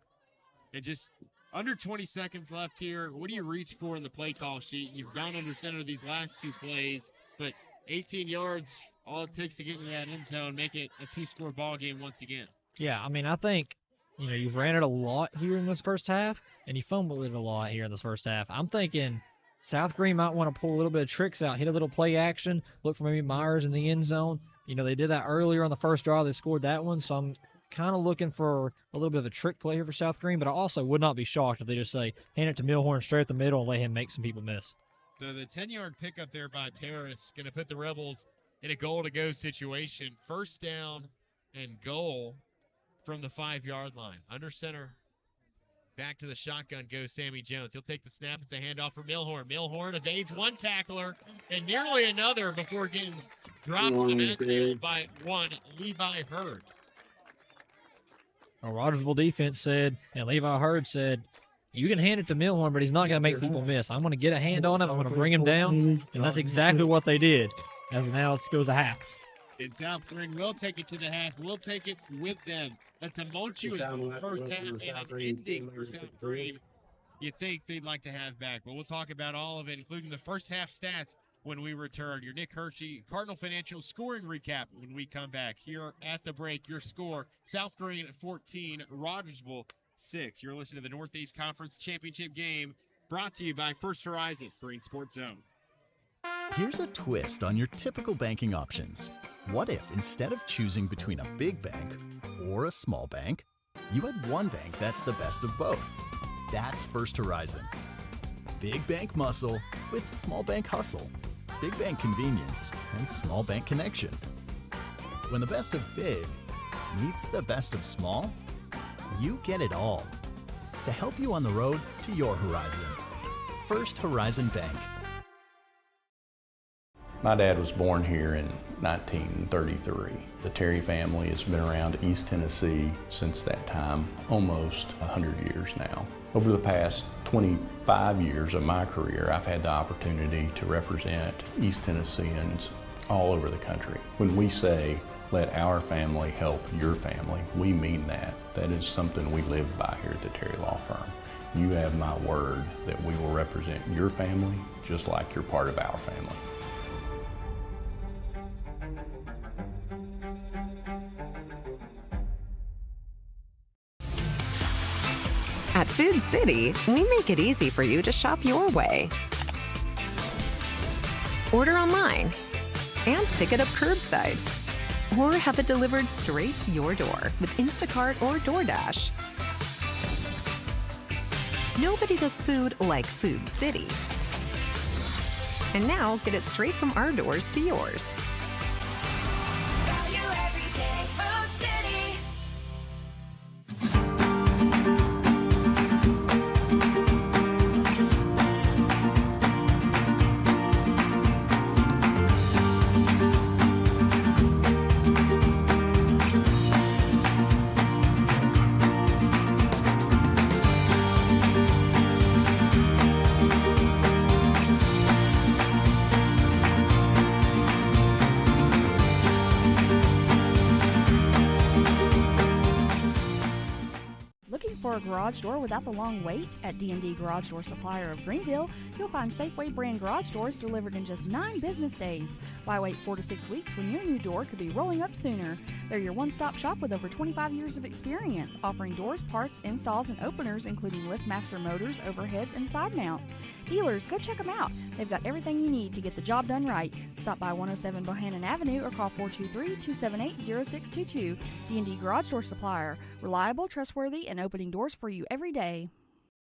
And just under 20 seconds left here. What do you reach for in the play call sheet? You've gone under center these last 2 plays, but 18 yards, all it takes to get in that end zone, make it a 2-score ball game once again. Yeah, I mean, I think, you know, you've ran it a lot here in this first half, and you fumbled it a lot here in this first half. I'm thinking South Greene might want to pull a little bit of tricks out, hit a little play action, look for maybe Myers in the end zone. You know, they did that earlier on the first drive. They scored that one, so I'm kind of looking for a little bit of a trick play here for South Greene, but I also would not be shocked if they just say, hand it to Milhorn straight at the middle and let him make some people miss. So the 10-yard pickup there by Paris going to put the Rebels in a goal-to-go situation. First down and goal from the 5-yard line. Under center, back to the shotgun goes Sammy Jones. He'll take the snap. It's a handoff for Milhorn. Milhorn evades one tackler and nearly another before getting dropped in the backfield by one, Levi Hurd. Well, Rogersville defense said, and Levi Hurd said, you can hand it to Milhorn, but he's not going to make people miss. I'm going to get a hand on him. I'm going to bring him down, and that's exactly what they did. As now it goes a half. And South Greene will take it to the half. We'll take it with them. A tumultuous first half and an ending for South Greene. You think they'd like to have back, but we'll talk about all of it, including the first half stats when we return. Your Nick Hershey Cardinal Financial scoring recap when we come back. Here at the break, your score, South Greene 14, Rogersville 6. You're listening to the Northeast Conference Championship game brought to you by First Horizon Green Sports Zone. Here's a twist on your typical banking options. What if instead of choosing between a big bank or a small bank, you had one bank that's the best of both? That's First Horizon. Big bank muscle with small bank hustle. Big bank convenience and small bank connection. When the best of big meets the best of small, you get it all. To help you on the road to your horizon. First Horizon Bank. My dad was born here in 1933. The Terry family has been around East Tennessee since that time, almost 100 years now. Over the past 25 years of my career, I've had the opportunity to represent East Tennesseans all over the country. When we say, let our family help your family, we mean that. That is something we live by here at the Terry Law Firm. You have my word that we will represent your family just like you're part of our family. At Food City, we make it easy for you to shop your way. Order online and pick it up curbside. Or have it delivered straight to your door with Instacart or DoorDash. Nobody does food like Food City. And now, get it straight from our doors to yours. Value every day, Food City. garage door without the long wait? At D&D Garage Door Supplier of Greenville, you'll find Safeway brand garage doors delivered in just 9 business days. Why wait 4 to 6 weeks when your new door could be rolling up sooner? They're your one-stop shop with over 25 years of experience, offering doors, parts, installs, and openers, including LiftMaster motors, overheads, and side mounts. Dealers, go check them out. They've got everything you need to get the job done right. Stop by 107 Bohannon Avenue or call 423-278-0622. D&D Garage Door Supplier. Reliable, trustworthy, and opening doors for you every day.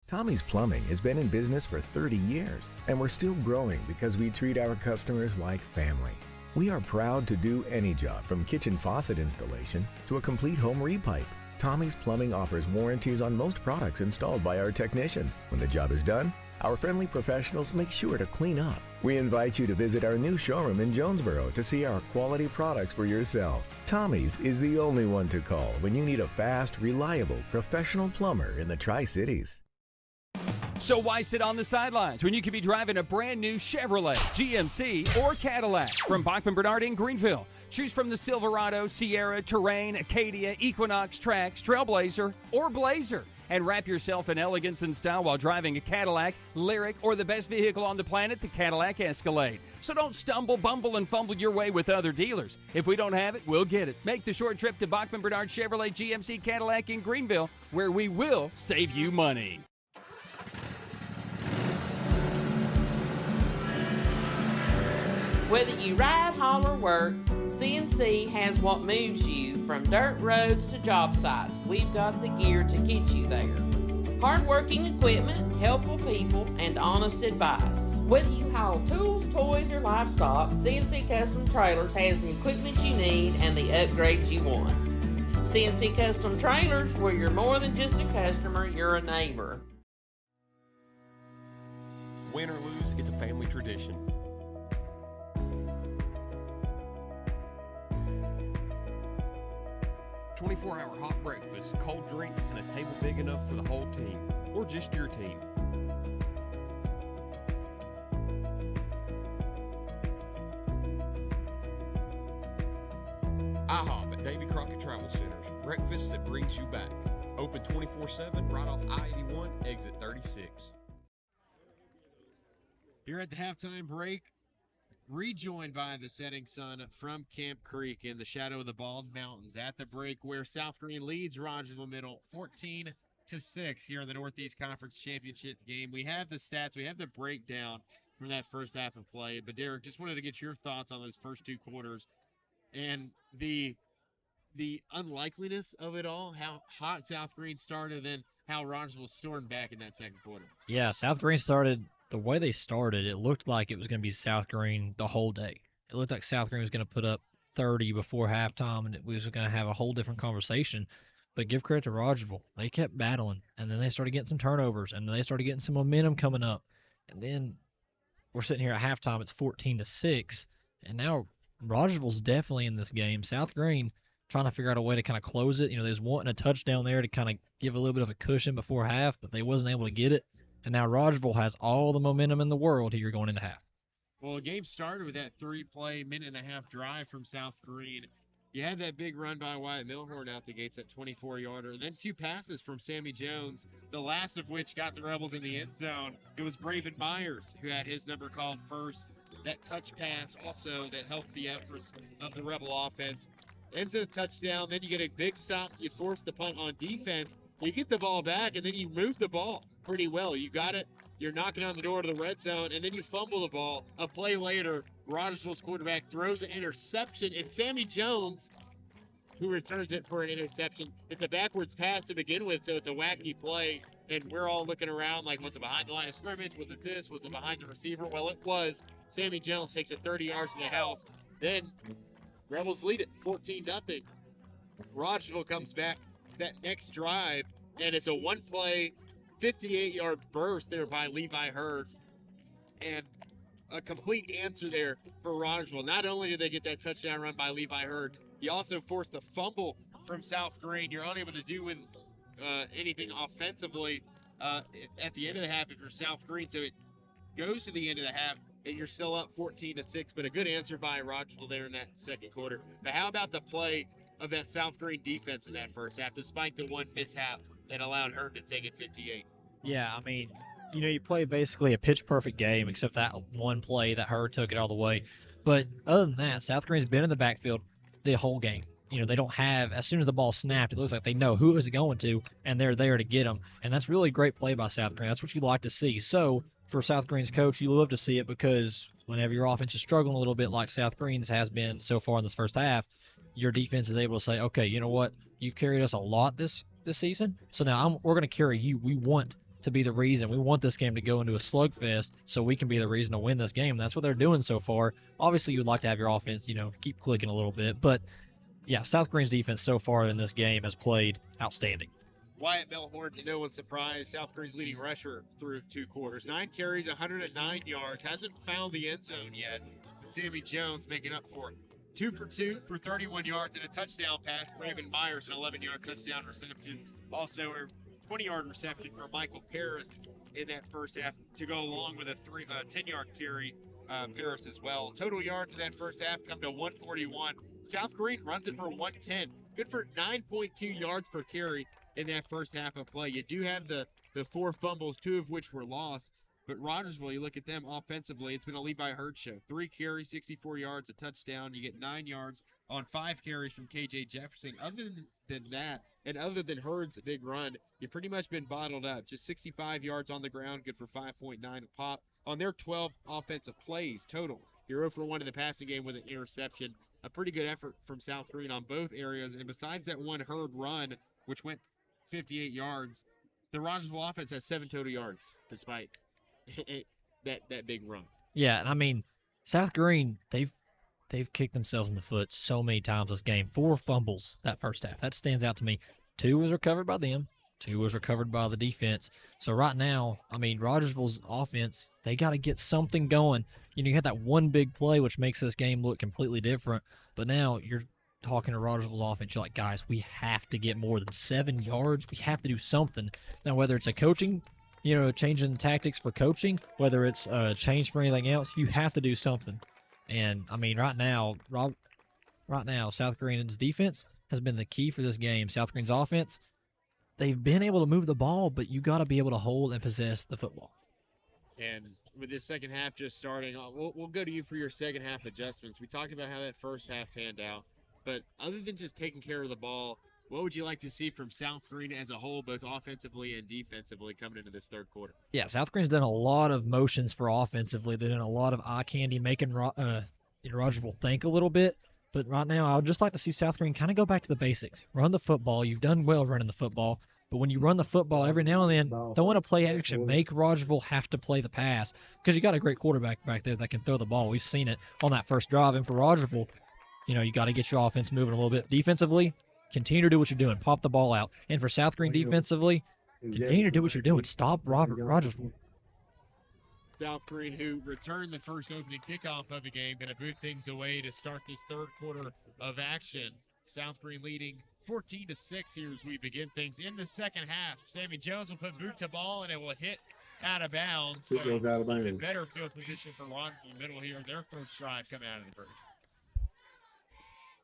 Tommy's Plumbing has been in business for 30 years, and we're still growing because we treat our customers like family. We are proud to do any job from kitchen faucet installation to a complete home repipe. Tommy's Plumbing offers warranties on most products installed by our technicians. When the job is done, our friendly professionals make sure to clean up. We invite you to visit our new showroom in Jonesboro to see our quality products for yourself. Tommy's is the only one to call when you need a fast, reliable, professional plumber in the Tri-Cities. So why sit on the sidelines when you could be driving a brand new Chevrolet, GMC, or Cadillac from Bachman Bernard in Greenville? Choose from the Silverado, Sierra, Terrain, Acadia, Equinox, Trax, Trailblazer, or Blazer. And wrap yourself in elegance and style while driving a Cadillac, Lyric, or the best vehicle on the planet, the Cadillac Escalade. So don't stumble, bumble, and fumble your way with other dealers. If we don't have it, we'll get it. Make the short trip to Bachman Bernard Chevrolet GMC Cadillac in Greenville, where we will save you money. Whether you ride, haul, or work, CNC has what moves you from dirt roads to job sites. We've got the gear to get you there. Hardworking equipment, helpful people, and honest advice. Whether you haul tools, toys, or livestock, CNC Custom Trailers has the equipment you need and the upgrades you want. CNC Custom Trailers, where you're more than just a customer, you're a neighbor. Win or lose, it's a family tradition. 24-hour hot breakfast, cold drinks, and a table big enough for the whole team, or just your team. IHOP at Davy Crockett Travel Centers. Breakfast that brings you back. Open 24/7 right off I-81, exit 36. You're at the halftime break. Rejoined by the setting sun from Camp Creek in the shadow of the Bald Mountains at the break where South Greene leads Rogersville Middle 14-6 here in the Northeast Conference Championship game. We have the stats, we have the breakdown from that first half of play. But Derek, just wanted to get your thoughts on those first two quarters and the unlikeliness of it all, how hot South Greene started, and then how Rogersville stormed back in that second quarter. Yeah, South Greene started. The way they started, it looked like it was going to be South Greene the whole day. It looked like South Greene was going to put up 30 before halftime, and we was going to have a whole different conversation. But give credit to Rogersville. They kept battling, and then they started getting some turnovers, and then they started getting some momentum coming up. And then we're sitting here at halftime, it's 14-6, and now Rogersville's definitely in this game. South Greene trying to figure out a way to kind of close it. You know, they was wanting a touchdown there to kind of give a little bit of a cushion before half, but they wasn't able to get it. And now Rogersville has all the momentum in the world here going into half. Well, the game started with that 3-play, minute-and-a-half drive from South Greene. You had that big run by Wyatt Milhorn out the gates, that 24-yarder. Then 2 passes from Sammy Jones, the last of which got the Rebels in the end zone. It was Braven Myers who had his number called first. That touch pass also that helped the efforts of the Rebel offense. Ends in a touchdown. Then you get a big stop. You force the punt on defense. You get the ball back, and then you move the ball pretty well. You got it. You're knocking on the door to the red zone, and then you fumble the ball. A play later, Rogersville's quarterback throws an interception, and Sammy Jones, who returns it for an interception, it's a backwards pass to begin with, so it's a wacky play, and we're all looking around like, was it behind the line of scrimmage? Was it this? Was it behind the receiver? Well, it was. Sammy Jones takes it 30 yards to the house. Then Rebels lead it 14-0. Rogersville comes back that next drive, and it's a one-play, 58-yard burst there by Levi Hurd, and a complete answer there for Rogersville. Not only did they get that touchdown run by Levi Hurd, he also forced a fumble from South Greene. You're unable to do with anything offensively at the end of the half if you're South Greene, so it goes to the end of the half, and you're still up 14-6, but a good answer by Rogersville there in that second quarter. But how about the play of that South Greene defense in that first half, despite the one mishap and allowed Hurd to take it 58. Yeah, I mean, you play basically a pitch-perfect game except that one play that Hurd took it all the way. But other than that, South Green's been in the backfield the whole game. They don't have, as soon as the ball snapped, it looks like they know who is it going to, and they're there to get them. And that's really great play by South Green. That's what you like to see. So, for South Green's coach, you love to see it because whenever your offense is struggling a little bit like South Green's has been so far in this first half, your defense is able to say, okay, you know what? You've carried us a lot this season, so now we're going to carry you. We want to be the reason. We want this game to go into a slugfest so we can be the reason to win this game. That's what they're doing so far. Obviously, you'd like to have your offense, keep clicking a little bit. But, yeah, South Green's defense so far in this game has played outstanding. Wyatt Melhorn, to no one's surprise, South Green's leading rusher through 2 quarters. 9 carries, 109 yards. Hasn't found the end zone yet. But Sammy Jones making up for it. 2 for 2 for 31 yards and a touchdown pass. Raven Myers, an 11-yard touchdown reception. Also a 20-yard reception for Michael Paris in that first half to go along with a 10-yard carry, Paris as well. Total yards in that first half come to 141. South Greene runs it for 110. Good for 9.2 yards per carry in that first half of play. You do have the 4 fumbles, 2 of which were lost. But Rogersville, you look at them offensively, it's been a Levi Hurd show. 3 carries, 64 yards, a touchdown. You get 9 yards on 5 carries from KJ Jefferson. Other than that, and other than Hurd's big run, you've pretty much been bottled up. Just 65 yards on the ground, good for 5.9 a pop. On their 12 offensive plays total, you're 0 for 1 in the passing game with an interception. A pretty good effort from South Greene on both areas. And besides that one Hurd run, which went 58 yards, the Rogersville offense has 7 total yards despite that big run. Yeah, and I mean, South Greene, they've kicked themselves in the foot so many times this game. 4 fumbles that first half. That stands out to me. 2 was recovered by them. 2 was recovered by the defense. So right now, I mean, Rogersville's offense, they got to get something going. You had that one big play, which makes this game look completely different. But now you're talking to Rogersville's offense. You're like, guys, we have to get more than 7 yards. We have to do something. Now, whether it's a coaching, changing tactics for coaching, whether it's a change for anything else, you have to do something. And, I mean, right now, South Greene's defense has been the key for this game. South Greene's offense, they've been able to move the ball, but you got to be able to hold and possess the football. And with this second half just starting, we'll go to you for your second half adjustments. We talked about how that first half panned out. But other than just taking care of the ball, what would you like to see from South Greene as a whole, both offensively and defensively, coming into this third quarter? Yeah, South Greene's done a lot of motions for offensively. They've done a lot of eye candy, making Rogersville think a little bit. But right now, I would just like to see South Greene kind of go back to the basics. Run the football. You've done well running the football. But when you run the football, every now and then, don't want to play action. Make Rogersville have to play the pass because you got a great quarterback back there that can throw the ball. We've seen it on that first drive. And for Rogersville, you got to get your offense moving a little bit. Defensively, continue to do what you're doing. Pop the ball out. And for South Greene defensively, continue to do what you're doing. Stop Rogersville. South Greene, who returned the first opening kickoff of the game, going to boot things away to start this third quarter of action. South Greene leading 14-6 here as we begin things in the second half. Sammy Jones will put boot to ball, and it will hit out of bounds. So even better field position for Rogersville Middle here. Their first drive coming out of the break.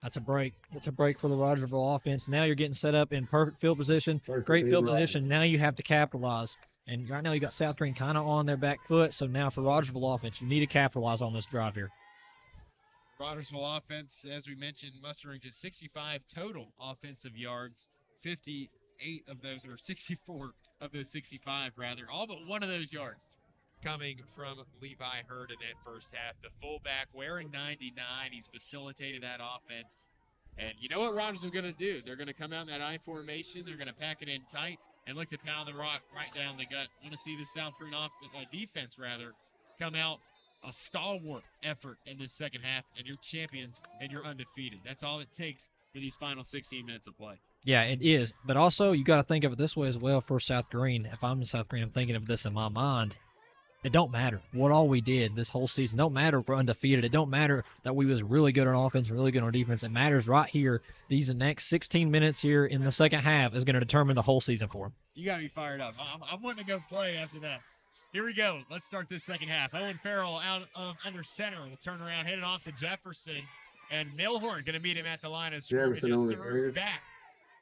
That's a break. It's a break for the Rogersville offense. Now you're getting set up in perfect field position, great field position. Now you have to capitalize. And right now you got South Greene kind of on their back foot. So now for Rogersville offense, you need to capitalize on this drive here. Rogersville offense, as we mentioned, mustering just 65 total offensive yards, 58 of those, or 64 of those 65 rather, all but one of those yards coming from Levi Hurd in that first half. The fullback wearing 99, he's facilitated that offense. And you know what Rogersville going to do? They're going to come out in that I formation. They're going to pack it in tight and look to pound the rock right down the gut. I want to see the South Greene defense come out a stalwart effort in this second half, and you're champions and you're undefeated. That's all it takes for these final 16 minutes of play. Yeah, it is. But also, you got to think of it this way as well for South Greene. If I'm South Greene, I'm thinking of this in my mind. It don't matter what all we did this whole season. Don't matter if we're undefeated. It don't matter that we was really good on offense, really good on defense. It matters right here. These next 16 minutes here in the second half is going to determine the whole season for them. You got to be fired up. I'm wanting to go play after that. Here we go. Let's start this second half. Owen Farrell out under center. Will turn around, hit it off to Jefferson. And Milhorn going to meet him at the line of scrimmage. Back.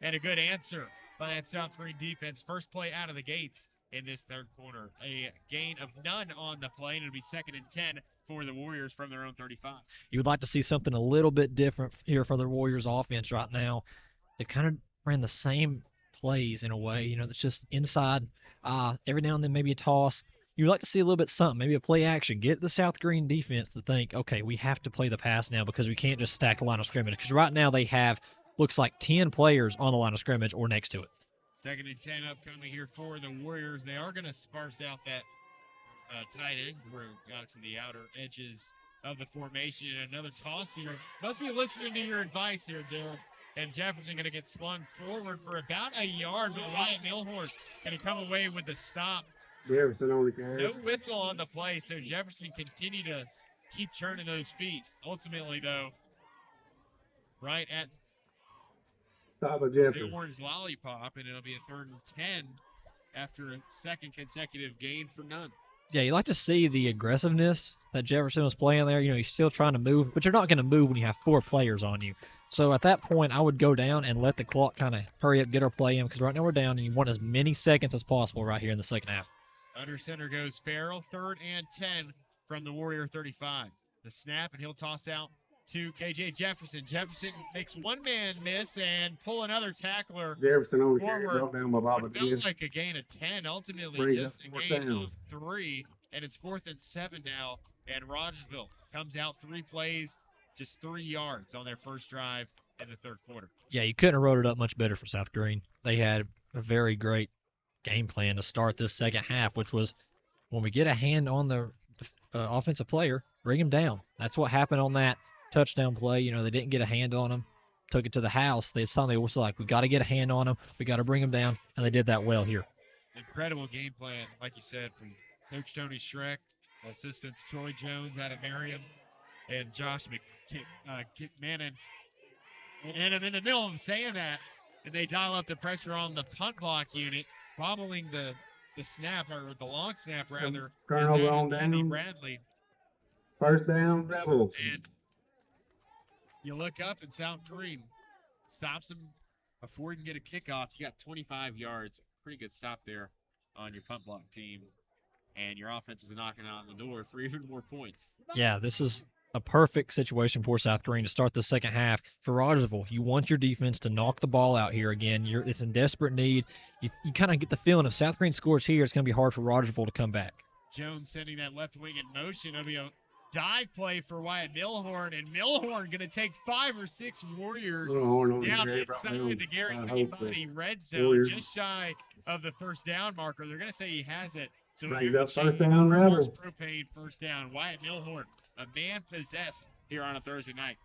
And a good answer by that South Greene defense. First play out of the gates in this third quarter. A gain of none on the play, and it'll be 2nd and 10 for the Warriors from their own 35. You would like to see something a little bit different here for the Warriors offense right now. They kind of ran the same plays in a way, that's just inside. Every now and then maybe a toss. You'd like to see a little bit something, maybe a play action. Get the South Greene defense to think, okay, we have to play the pass now because we can't just stack the line of scrimmage. Because right now they have, looks like 10 players on the line of scrimmage or next to it. 2nd and 10 upcoming here for the Warriors. They are going to sparse out that tight end group out to the outer edges of the formation. And another toss here. Must be listening to your advice here, Derek. And Jefferson going to get slung forward for about a yard, but Wyatt Milhorn going to come away with the stop. Jefferson only carries. No whistle on the play, so Jefferson continue to keep churning those feet. Ultimately, though, right at Stop a Jefferson. the orange lollipop, and it'll be a 3rd and 10 after a second consecutive gain for none. Yeah, you like to see the aggressiveness that Jefferson was playing there. He's still trying to move, but you're not going to move when you have 4 players on you. So at that point, I would go down and let the clock kind of hurry up, get our play in, because right now we're down, and you want as many seconds as possible right here in the second half. Under center goes Farrell, 3rd and 10 from the Warrior 35. The snap, and he'll toss out to KJ Jefferson. Jefferson makes one man miss and pull another tackler Jefferson only forward. carries. Down by Baba It felt like a gain of 10, ultimately Bring just up a 4th gain down. of 3, and it's 4th and 7 now, and Rogersville comes out 3 plays, just 3 yards on their first drive in the third quarter. Yeah, you couldn't have wrote it up much better for South Greene. They had a very great game plan to start this second half, which was when we get a hand on the offensive player, bring him down. That's what happened on that touchdown play. They didn't get a hand on him, took it to the house. They was like, we got to get a hand on him. We got to bring him down, and they did that well here. Incredible game plan, like you said, from Coach Tony Schreck, assistants Troy Jones out of Merriam, and Josh McMahon. And I'm in the middle of saying that, and they dial up the pressure on the punt block unit, bobbling the snap, or the long snap, rather. Turnover on Andy down. Bradley. 1st down, Rebels. And you look up, and South Greene stops him before he can get a kickoff. You got 25 yards. Pretty good stop there on your punt block team. And your offense is knocking on the door for even more points. Yeah, this is a perfect situation for South Greene to start the second half. For Rogersville, you want your defense to knock the ball out here again. It's in desperate need. You kind of get the feeling if South Greene scores here, it's going to be hard for Rogersville to come back. Jones sending that left wing in motion. It'll be a dive play for Wyatt Milhorn, and Milhorn going to take 5 or 6 Warriors down inside the Gary Body red zone, Warriors. just shy of the first down marker. They're going to say he has it. So Brings up 1st down, Rebels. Propane first down. Wyatt Milhorn, a man possessed here on a Thursday night.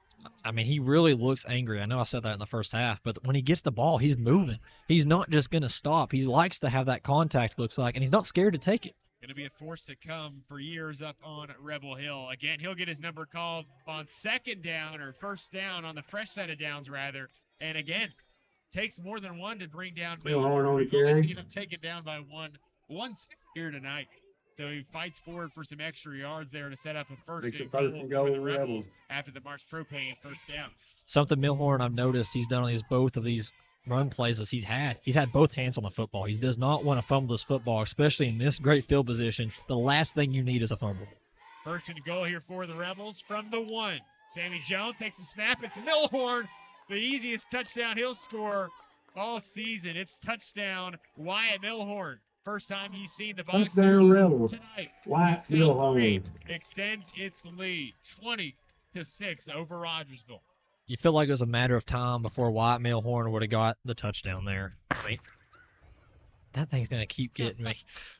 I mean, he really looks angry. I know I said that in the first half, but when he gets the ball, he's moving. He's not just going to stop. He likes to have that contact, looks like, and he's not scared to take it. Going to be a force to come for years up on Rebel Hill. Again, he'll get his number called on 2nd down, or 1st down, on the fresh side of downs, rather. And again, takes more than one to bring down Milhorn only We've only carry. seen him taken down by once here tonight. So he fights forward for some extra yards there to set up a first Makes and it 1st goal and for goal, the Rebels Rebels. after the March Propane first down. Something Milhorn I've noticed he's done on both of these run plays as he's had both hands on the football. He does not want to fumble this football, especially in this great field position. The last thing you need is a fumble. First and goal here for the Rebels from the 1. Sammy Jones takes a snap. It's Milhorn, the easiest touchdown he'll score all season. It's touchdown Wyatt Milhorn. First time he's seen the box Touchdown, Rebels. tonight. Wyatt South Milhorn. Greene extends its lead 20-6 over Rogersville. You feel like it was a matter of time before Wyatt Milhorn would have got the touchdown there. I mean, that thing's going to keep getting me.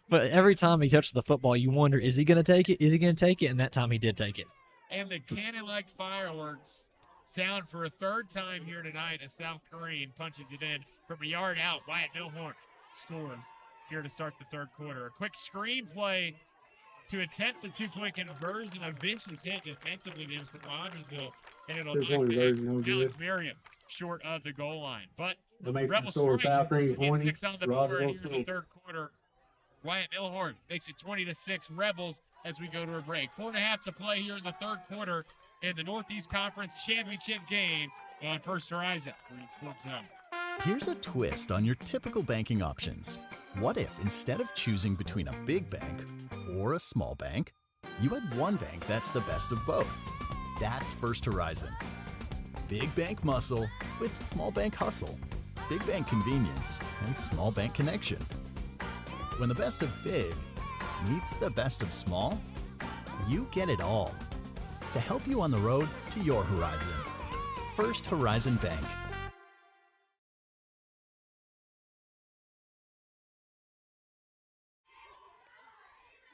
But every time he touches the football, you wonder, is he going to take it? Is he going to take it? And that time he did take it. And the cannon-like fireworks sound for a 3rd time here tonight as South Greene punches it in from a yard out. Wyatt Milhorn scores here to start the third quarter. A quick screen play to attempt the 2-point conversion. A vicious hit defensively then from Rogersville, and it'll knock back Alex Merriam short of the goal line. But Rebels South Greene 20, 6 on the board here Rogersville in the 6. third quarter. Wyatt Milhorn makes it 20-6 Rebels as we go to a break. 4.5 to play here in the third quarter in the Northeast Conference Championship game on First Horizon. We're in Sports Zone. Here's a twist on your typical banking options. What if instead of choosing between a big bank or a small bank, you had one bank that's the best of both? That's First Horizon. Big bank muscle with small bank hustle. Big bank convenience and small bank connection. When the best of big meets the best of small, you get it all. To help you on the road to your horizon. First Horizon Bank.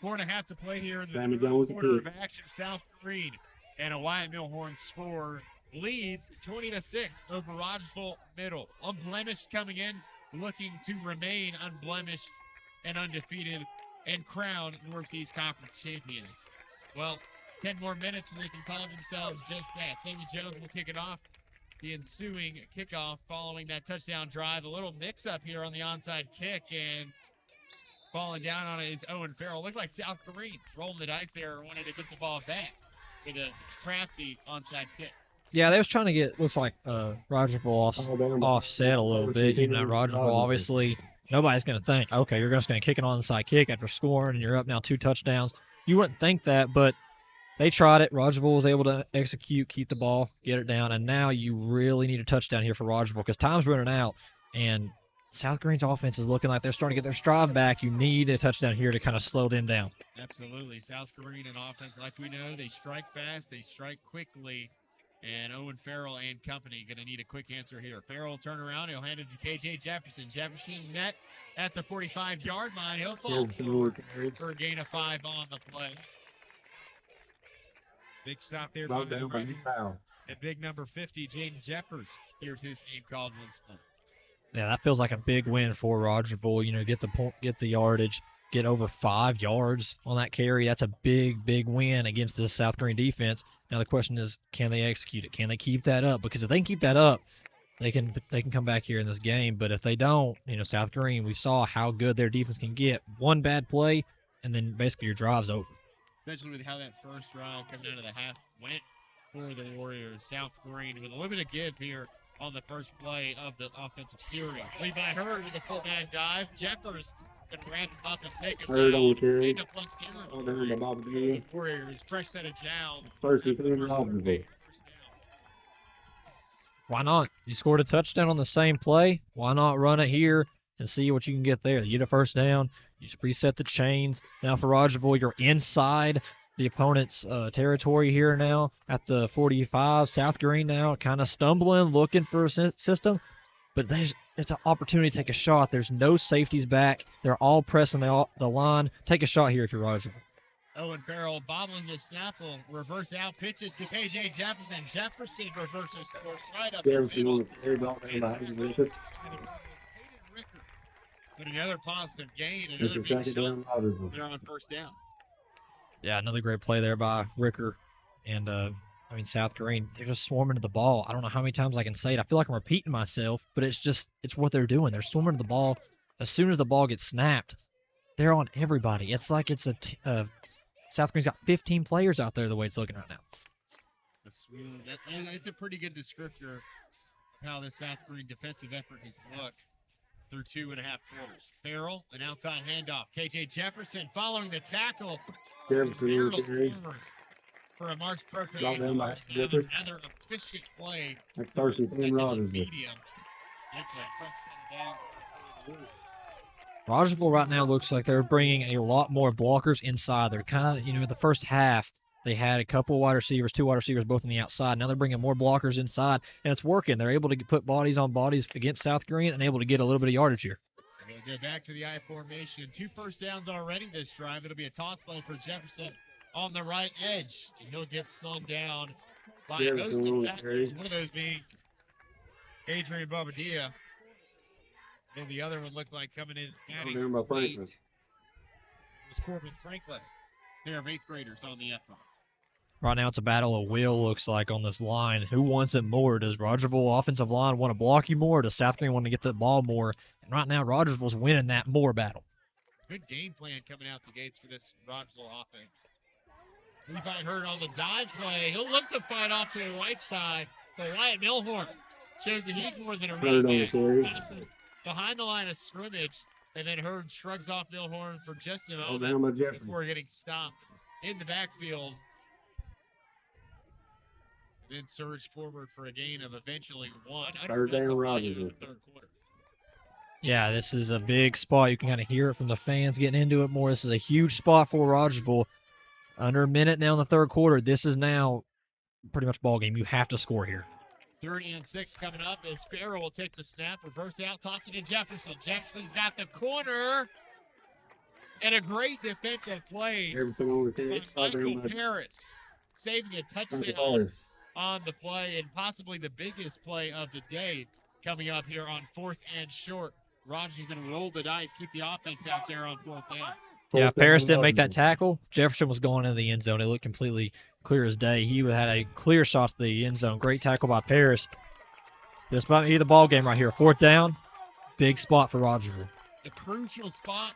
4.5 to play here in the Sammy third Jones quarter again. of action. South Greene and a Wyatt Milhorn score leads 20-6 over Rogersville Middle. Unblemished coming in, looking to remain unblemished and undefeated and crown Northeast Conference champions. Well, 10 more minutes and they can call themselves just that. Sammy Jones will kick it off. The ensuing kickoff following that touchdown drive. A little mix-up here on the onside kick, and falling down on it is Owen Farrell. Looked like South Greene rolling the dice there, wanted to get the ball back with a crafty onside kick. Yeah, they was trying to get, looks like Rogersville offset a little bit. You know, Rogersville, obviously, nobody's going to think, okay, you're just going to kick an onside kick after scoring and you're up now 2 touchdowns. You wouldn't think that, but they tried it. Rogersville was able to execute, keep the ball, get it down, and now you really need a touchdown here for Rogersville because time's running out, and South Greene's offense is looking like they're starting to get their stride back. You need a touchdown here to kind of slow them down. Absolutely. South Greene and offense, like we know, they strike fast, they strike quickly, and Owen Farrell and company going to need a quick answer here. Farrell will turn around. He'll hand it to KJ Jefferson. Jefferson net at the 45-yard line. He'll fall forward for a gain of 5 on the play. Big stop there by the Rebels. And big number 50, Jaden Jeffers. Here's his name called once more. Yeah, that feels like a big win for Rogersville. You know, get the point, get the yardage, get over 5 yards on that carry. That's a big, big win against the South Greene defense. Now the question is, can they execute it? Can they keep that up? Because if they can keep that up, they can come back here in this game. But if they don't, you know, South Greene, we saw how good their defense can get. One bad play, and then basically your drive's over. Especially with how that first drive coming out of the half went for the Warriors. South Greene with a little bit of give here on the first play of the offensive series. Levi Hurd with a full-man dive. Jeffers going to wrap him up and take him Hurd on the down. carry. Into plus territory. The Warriors fresh set of down. First and 10 Rogersville. Why not? You scored a touchdown on the same play. Why not run it here and see what you can get there? You get a first down. You just reset the chains. Now for Rogersville, you're inside the opponent's territory here now at the 45. South Greene now kind of stumbling, looking for a system. But it's an opportunity to take a shot. There's no safeties back. They're all pressing the line. Take a shot here if you're Rogersville. Owen Farrell bobbling the snap, will reverse out, pitch it to KJ Jefferson. Jefferson reverses course right up the middle. But another positive gain. Another big shot. They're on first down. Yeah, another great play there by Ricker. And, South Greene, they're just swarming to the ball. I don't know how many times I can say it. I feel like I'm repeating myself, but it's what they're doing. They're swarming to the ball. As soon as the ball gets snapped, they're on everybody. It's like it's South Greene's got 15 players out there the way it's looking right now. That's a pretty good descriptor of how the South Greene defensive effort has looked through 2.5 quarters. Farrell, an outside handoff. KJ Jefferson following the tackle. Jefferson for a Mark's perfect. Another efficient play. That's first and 10 Rogersville. Medium. That's a first down. Rogersville right now looks like they're bringing a lot more blockers inside. They're kind of, in the first half, they had a couple of wide receivers, 2 wide receivers, both on the outside. Now they're bringing more blockers inside, and it's working. They're able to put bodies on bodies against South Greene and able to get a little bit of yardage here. We'll go back to the I formation. 2 first downs already this drive. It'll be a toss play for Jefferson on the right edge. And he'll get slowed down by those defenders. One of those being Adrian Bobadilla. And the other one looked like coming in adding weight. It was Corbin Franklin. Pair of 8th graders on the F-line. Right now it's a battle of will, looks like, on this line. Who wants it more? Does Rogersville offensive line want to block you more? Or does South Greene want to get the ball more? And right now Rogersville's winning that more battle. Good game plan coming out the gates for this Rogersville offense. Levi Hurd on the dive play. He'll look to fight off to the right side for Wyatt Milhorn. shows that he's more than a Third on running the back. carry. Stops it behind the line of scrimmage, and then Hurd shrugs off Milhorn for just a Alabama moment Jefferson. before getting stopped in the backfield. Then surged forward for a gain of eventually 1. Third down, Rogersville. Third quarter. Yeah, this is a big spot. You can kind of hear it from the fans getting into it more. This is a huge spot for Rogersville. Under a minute now in the third quarter. This is now pretty much ball game. You have to score here. 30 and 6 coming up as Farrell will take the snap, reverse out, toss it to Jefferson. Jefferson's got the corner. And a great defensive play Everything on the by carry. Michael Paris, saving a touchdown on the play, and possibly the biggest play of the day coming up here on 4th and short. Rogers going to roll the dice, keep the offense out there on 4th down. Yeah, Paris didn't make that tackle. Jefferson was going into the end zone. It looked completely clear as day. He had a clear shot to the end zone. Great tackle by Paris. This might be the ball game right here. 4th down, big spot for Rogersville. A crucial spot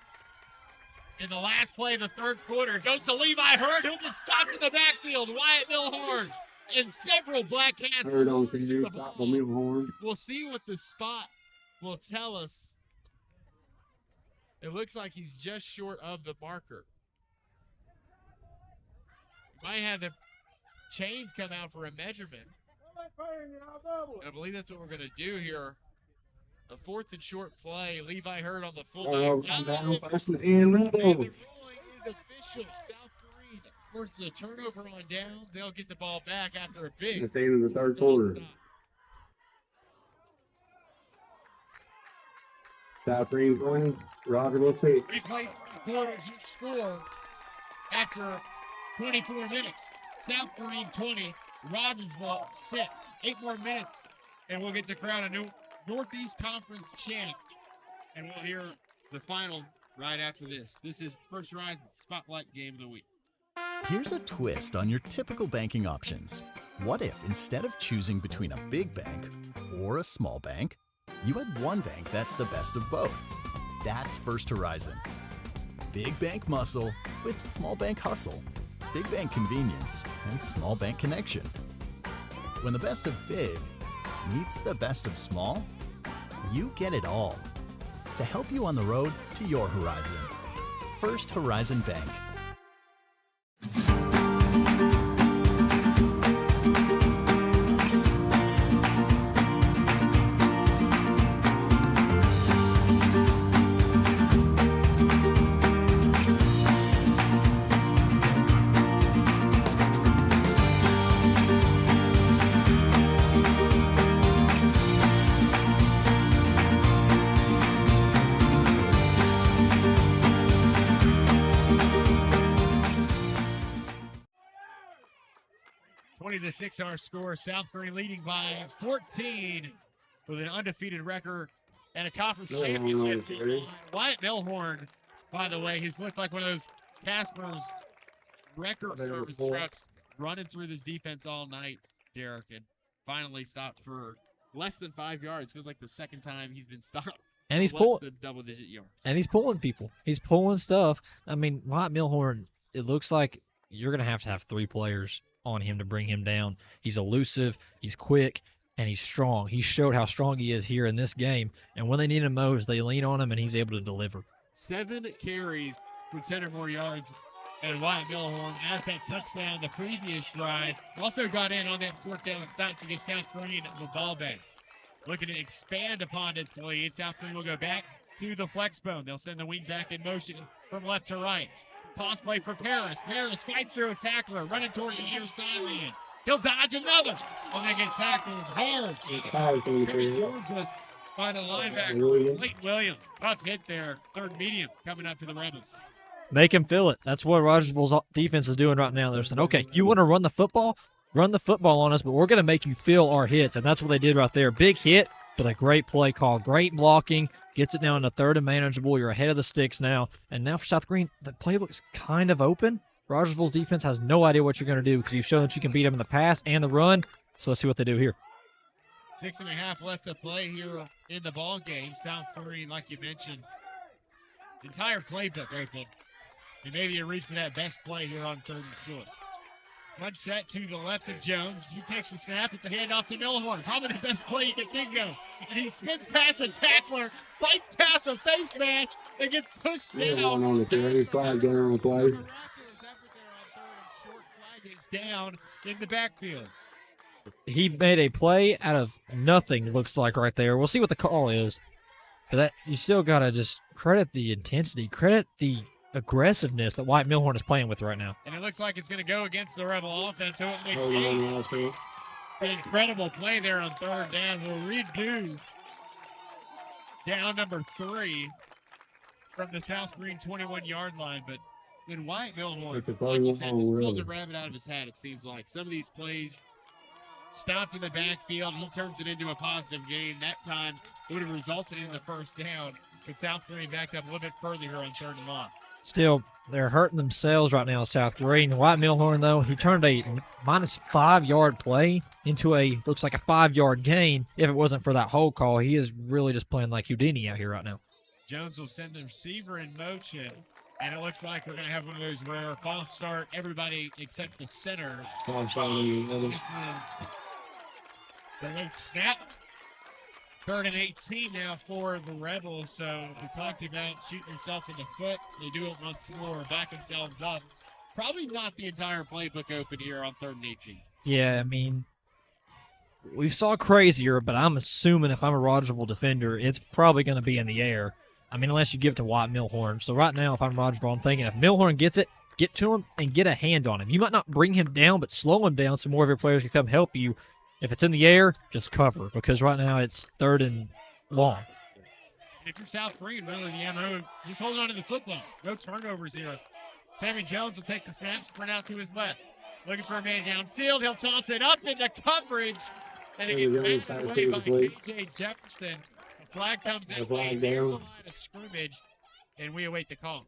in the last play of the third quarter. It goes to Levi Hurd, who gets stopped in the backfield. Wyatt Milhorn and several Black Cats. Third on the stop by Milhorn. We'll see what the spot will tell us. It looks like he's just short of the marker. Might have the chains come out for a measurement. And I believe that's what we're going to do here. A 4th and short play. Levi Hurd on the fullback. Down, first and And the ruling is official. South Greene forces a turnover on downs. They'll get the ball back after a big. That's the end of the third quarter. South Greene 20, Rogersville 6. We played 3 quarters each score after 24 minutes. South Greene 20, Rogersville 6. 8 more minutes, and we'll get to crown a new Northeast Conference champ. And we'll hear the final right after this. This is First Horizon Spotlight Game of the Week. Here's a twist on your typical banking options. What if instead of choosing between a big bank or a small bank, you had one bank that's the best of both? That's First Horizon. Big bank muscle with small bank hustle. Big bank convenience and small bank connection. When the best of big meets the best of small, you get it all. To help you on the road to your horizon. First Horizon Bank. To 6 our score. South Greene leading by 14 with an undefeated record and a conference championship. Wyatt Milhorn, by the way, has looked like one of those Casper's record service trucks running through this defense all night, Derek, and finally stopped for less than 5 yards. Feels like the second time he's been stopped. And he's less pulling than double-digit yards. And he's pulling people. He's pulling stuff. I mean, Wyatt Milhorn, it looks like you're going to have 3 players on him to bring him down. He's elusive, he's quick, and he's strong. He showed how strong he is here in this game, and when they need him most, they lean on him, and he's able to deliver. 7 carries for 10 or more yards, and Wyatt Milhorn at that touchdown the previous drive. Also got in on that 4th down stop to give South Greene the ball back. Looking to expand upon its lead. South Greene will go back to the flex bone. They'll send the wing back in motion from left to right. Toss play for Paris. Paris fights through a tackler, running toward the near sideline. He'll dodge another, and they get tackled hard. Georgia's by the linebacker, Clayton Williams. Tough hit there. 3rd medium coming up for the Rebels. Make him feel it. That's what Rogersville's defense is doing right now. They're saying, okay, you want to run the football? Run the football on us, but we're going to make you feel our hits, and that's what they did right there. Big hit, but a great play call. Great blocking. Gets it down to 3rd and manageable. You're ahead of the sticks now. And now for South Greene, the playbook is kind of open. Rogersville's defense has no idea what you're going to do because you've shown that you can beat them in the pass and the run. So let's see what they do here. 6.5 left to play here in the ball game. South Greene, like you mentioned, entire playbook open. And maybe you reach for that best play here on 3rd and short. One set to the left of Jones. He takes the snap at the handoff to Milhorn. Probably the best play you can think of. And he spins past a tackler, bites past a face mask, and gets pushed down. On the 30, flag down on the play. Miraculous effort there on third, and short flag is down in the backfield. He made a play out of nothing, looks like right there. We'll see what the call is. But that you still got to just credit the intensity, credit the aggressiveness that White Milhorn is playing with right now. And it looks like it's going to go against the Rebel offense. So it makes an incredible play there on third down. We'll redo down number 3 from the South Greene 21-yard line. But then White Milhorn, like you said, just pulls a rabbit out of his hat, it seems like. Some of these plays stopped in the backfield. He turns it into a positive gain. That time, it would have resulted in the first down. But South Greene backed up a little bit further here on third and long. Still, they're hurting themselves right now, South Greene. White Milhorn, though, he turned a minus 5-yard play into looks like a 5-yard gain. If it wasn't for that hold call, he is really just playing like Houdini out here right now. Jones will send the receiver in motion, and it looks like we're going to have one of those rare false start, everybody except the center. The late snap. 3rd and 18 now for the Rebels. So we talked about shooting themselves in the foot. They do it once more, back themselves up. Probably not the entire playbook open here on 3rd and 18. Yeah, I mean, we saw crazier, but I'm assuming if I'm a Rogersville defender, it's probably going to be in the air. I mean, unless you give it to White Milhorn. So right now, if I'm Rogersville, I'm thinking if Milhorn gets it, get to him and get a hand on him. You might not bring him down, but slow him down so more of your players can come help you. If it's in the air, just cover, because right now it's 3rd and long. And if you're South Greene, really, the MO, just hold on to the football. No turnovers here. Sammy Jones will take the snap, sprint out to his left. Looking for a man downfield. He'll toss it up into coverage. And it gets passed away by K.J. Jefferson. The flag comes in late near the line of scrimmage, and we await the call.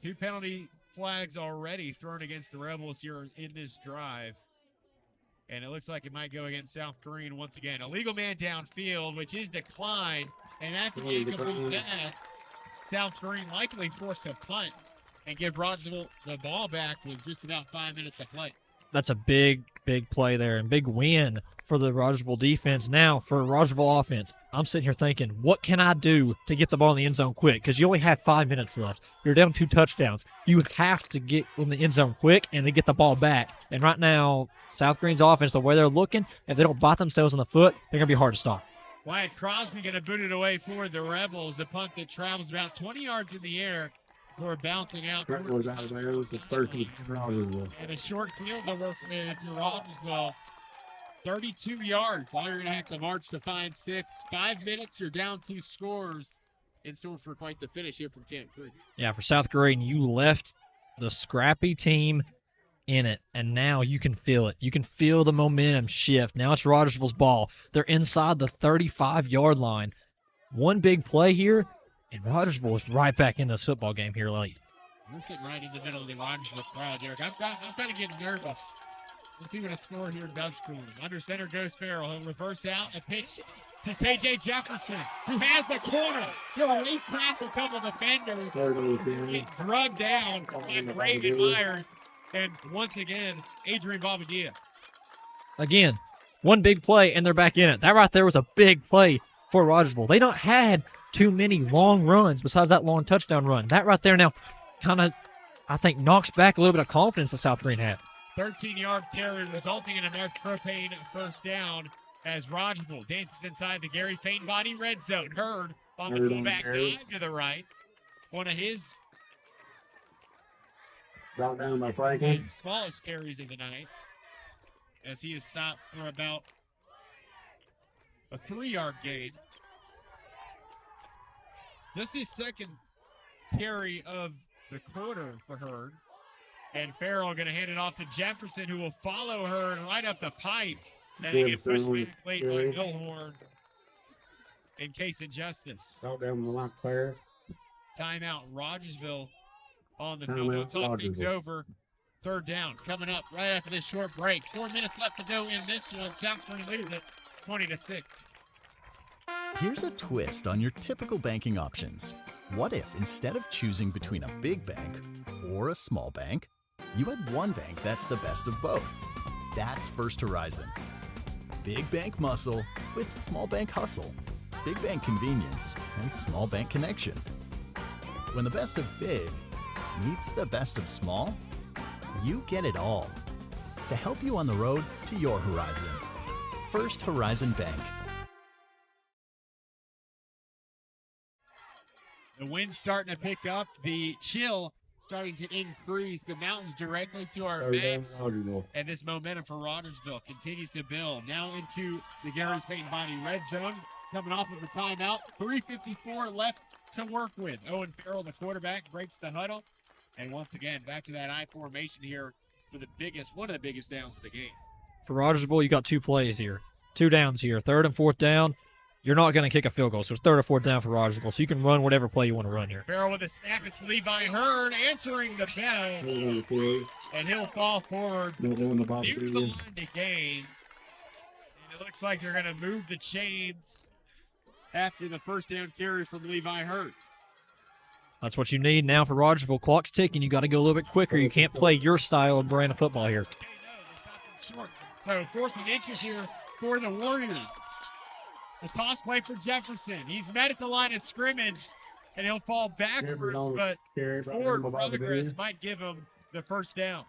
Two penalty flags already thrown against the Rebels here in this drive. And it looks like it might go against South Greene once again. Illegal man downfield, which is declined. And after the incomplete pass, South Greene likely forced a punt and give Rogersville the ball back with just about 5 minutes to play. That's a big, big play there and big win for the Rogersville defense. Now, for Rogersville offense, I'm sitting here thinking, what can I do to get the ball in the end zone quick? Because you only have 5 minutes left. You're down 2 touchdowns. You have to get in the end zone quick and then get the ball back. And right now, South Greene's offense, the way they're looking, if they don't bite themselves in the foot, they're going to be hard to stop. Wyatt Crosby going to boot it away for the Rebels. A punt that travels about 20 yards in the air before bouncing out. That was out there. It was the 13th Rogersville. And a short field goal if you're Rogersville. 32 yards. All you're going to have to march to find 6. 5 minutes, you're down 2 scores. In store for quite the finish here from Camp 3. Yeah, for South Greene, you left the scrappy team in it, and now you can feel it. You can feel the momentum shift. Now it's Rogersville's ball. They're inside the 35-yard line. One big play here, and Rogersville is right back in this football game here late. We're sitting right in the middle of the Rogersville crowd, Derek. I'm kind of getting nervous. Let's see what a score here does for him. Under center goes Farrell. He'll reverse out a pitch to K.J. Jefferson, who has the corner. He'll at least pass a couple defenders. Get drugged down by Raven Myers. And once again, Adrian Bobadilla. Again, one big play, and they're back in it. That right there was a big play for Rogersville. They don't had too many long runs besides that long touchdown run. That right there now kind of, I think, knocks back a little bit of confidence that South Greene had. 13-yard carry resulting in a North Propane first down as Rogersville dances inside the Gary's Payne body red zone. Hurd on the fullback dive to the right. One of his brought down by Franklin. Smallest carries of the night as he is stopped for about a 3-yard gain. This is second carry of the quarter for Hurd. And Farrell going to hand it off to Jefferson, who will follow Hurd right up the pipe. And they get pushed back late by Milhorn in case of justice. Brought down the lock player. Timeout, Rogersville on the field. They'll talk things over. 3rd down coming up right after this short break. 4 minutes left to go in this one. South Greene leads it 20-6. Here's a twist on your typical banking options. What if instead of choosing between a big bank or a small bank, you had one bank that's the best of both? That's First Horizon. Big bank muscle with small bank hustle. Big bank convenience and small bank connection. When the best of big meets the best of small, you get it all. To help you on the road to your horizon. First Horizon Bank. The wind's starting to pick up. The chill starting to increase. The mountains directly to our backs. And this momentum for Rogersville continues to build. Now into the Gary's Paint Body red zone. Coming off of a timeout. 3:54 left to work with. Owen Farrell, the quarterback, breaks the huddle. And once again, back to that I formation here for one of the biggest downs of the game. For Rogersville, you got 2 plays here. 2 downs here. 3rd and 4th down. You're not going to kick a field goal, so it's 3rd or 4th down for Rogersville, so you can run whatever play you want to run here. Farrell with a snap. It's Levi Hearn answering the bell. And he'll fall forward near the line to gain. And it looks like they're going to move the chains after the first down carry from Levi Hearn. That's what you need now for Rogersville. Clock's ticking. You got to go a little bit quicker. You can't play your style of brand of football here. Short. So 4th and inches here for the Warriors. The toss play for Jefferson. He's met at the line of scrimmage, and he'll fall backwards, but forward progress might give him the first down.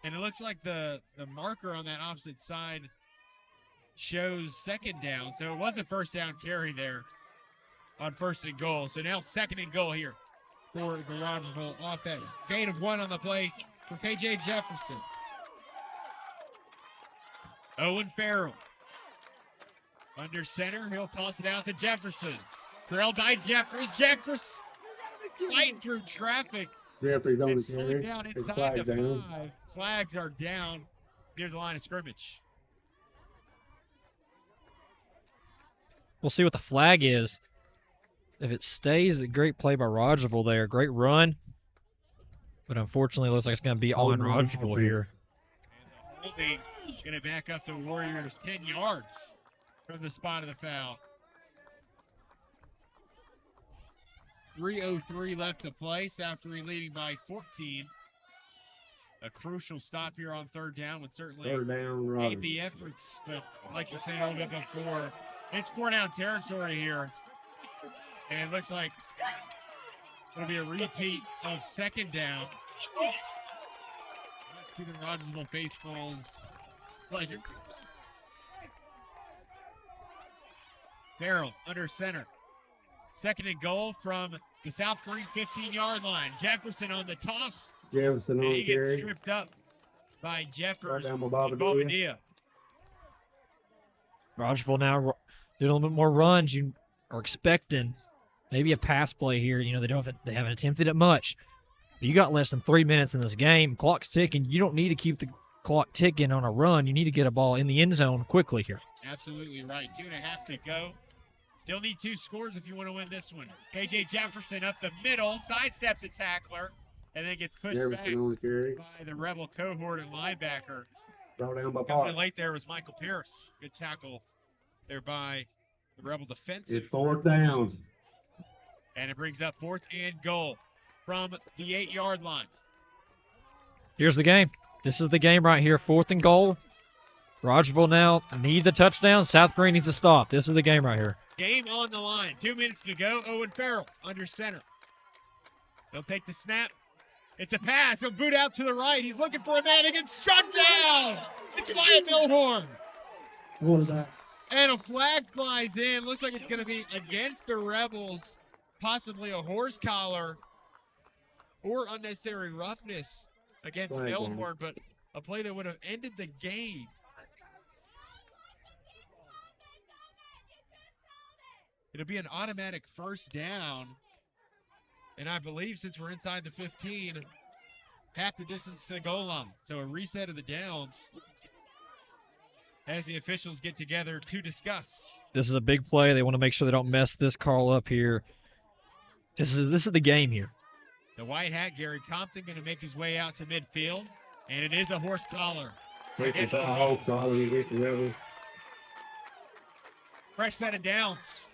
And it looks like the marker on that opposite side shows 2nd down, so it was a first down carry there on 1st and goal. So now 2nd and goal here for the Rogersville offense. Gain of 1 on the play for KJ Jefferson. Owen Farrell. Under center, he'll toss it out to Jefferson. Trailed by Jeffers. Jeffers fighting through traffic. And slowing down inside the 5. Flags are down near the line of scrimmage. We'll see what the flag is. If it stays, a great play by Rogersville there. Great run. But unfortunately, it looks like it's going to be on Rogersville here. And the holding is going to back up the Warriors 10 yards from the spot of the foul. 3:03 left to play. South Greene leading by 14. A crucial stop here on 3rd down would certainly aid the efforts. But like you said a little bit before, it's 4-down territory here. And it looks like it'll be a repeat of 2nd down. Let's see the Rogersville faithful's pleasure. Farrell under center. 2nd and goal from the South Greene 15-yard line. Jefferson on the toss. Jefferson on the carry. He gets tripped up by Jeffers and Bobadilla. Rogersville now doing a little bit more runs. You are expecting maybe a pass play here. You know, they haven't attempted it much. But you got less than 3 minutes in this game. Clock's ticking. You don't need to keep the clock ticking on a run. You need to get a ball in the end zone quickly here. Absolutely right. 2.5 to go. Still need 2 scores if you want to win this one. KJ Jefferson up the middle, sidesteps a tackler, and then gets pushed back by the Rebel cohort and linebacker. Coming late there was Michael Pierce. Good tackle there by the Rebel defensive. It's 4th down. And it brings up 4th and goal from the 8-yard line. Here's the game. This is the game right here. 4th and goal. Rogersville now needs a touchdown. South Greene needs to stop. This is the game right here. Game on the line. 2 minutes to go. Owen Farrell under center. He'll take the snap. It's a pass. He'll boot out to the right. He's looking for a man. He gets struck down. It's Wyatt Milhorn. What is that? And a flag flies in. Looks like it's going to be against the Rebels. Possibly a horse collar or unnecessary roughness against Milhorn, but a play that would have ended the game. It'll be an automatic 1st down. And I believe since we're inside the 15, half the distance to the goal line. So a reset of the downs as the officials get together to discuss. This is a big play. They want to make sure they don't mess this call up here. This is the game here. The white hat, Gary Compton, going to make his way out to midfield. And it is a horse collar. Take the foul, Charlie against the Rebels. Fresh set of downs.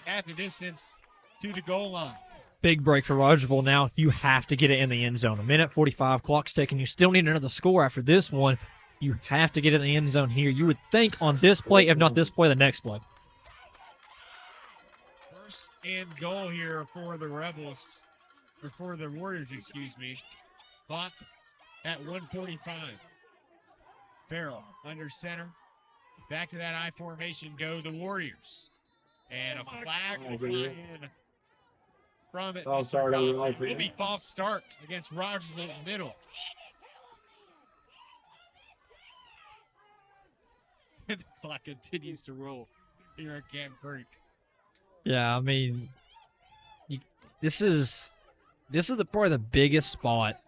At the distance to the goal line. Big break for Rogersville now. You have to get it in the end zone. A minute 45, clock's ticking. You still need another score after this one. You have to get it in the end zone here. You would think on this play, if not this play, the next play. First and goal here for the Rebels, or for the Warriors, excuse me. Clock at 1:45. Farrell under center. Back to that I formation go the Warriors. And a flag will fly in from it. False start on the Will right. be false start against Rogersville Middle. The clock continues to roll here at Camp Creek. Yeah, I mean, this is probably the biggest spot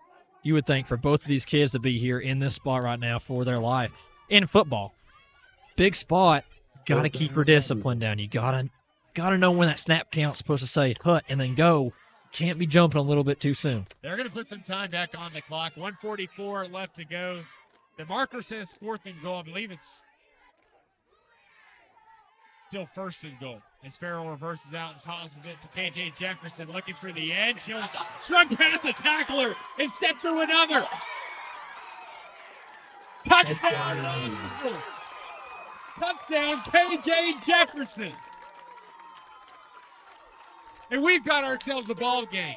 you would think for both of these kids to be here in this spot right now for their life in football. Big spot. Got to keep your discipline down. You gotta know when that snap count's supposed to say hut and then go. Can't be jumping a little bit too soon. They're going to put some time back on the clock. 1:44 left to go. The marker says 4th and goal. I believe it's still 1st and goal. As Farrell reverses out and tosses it to KJ Jefferson, looking for the edge. He'll shrug past a tackler and step through another. Touchdown! Touchdown, KJ Jefferson. And we've got ourselves a ball game.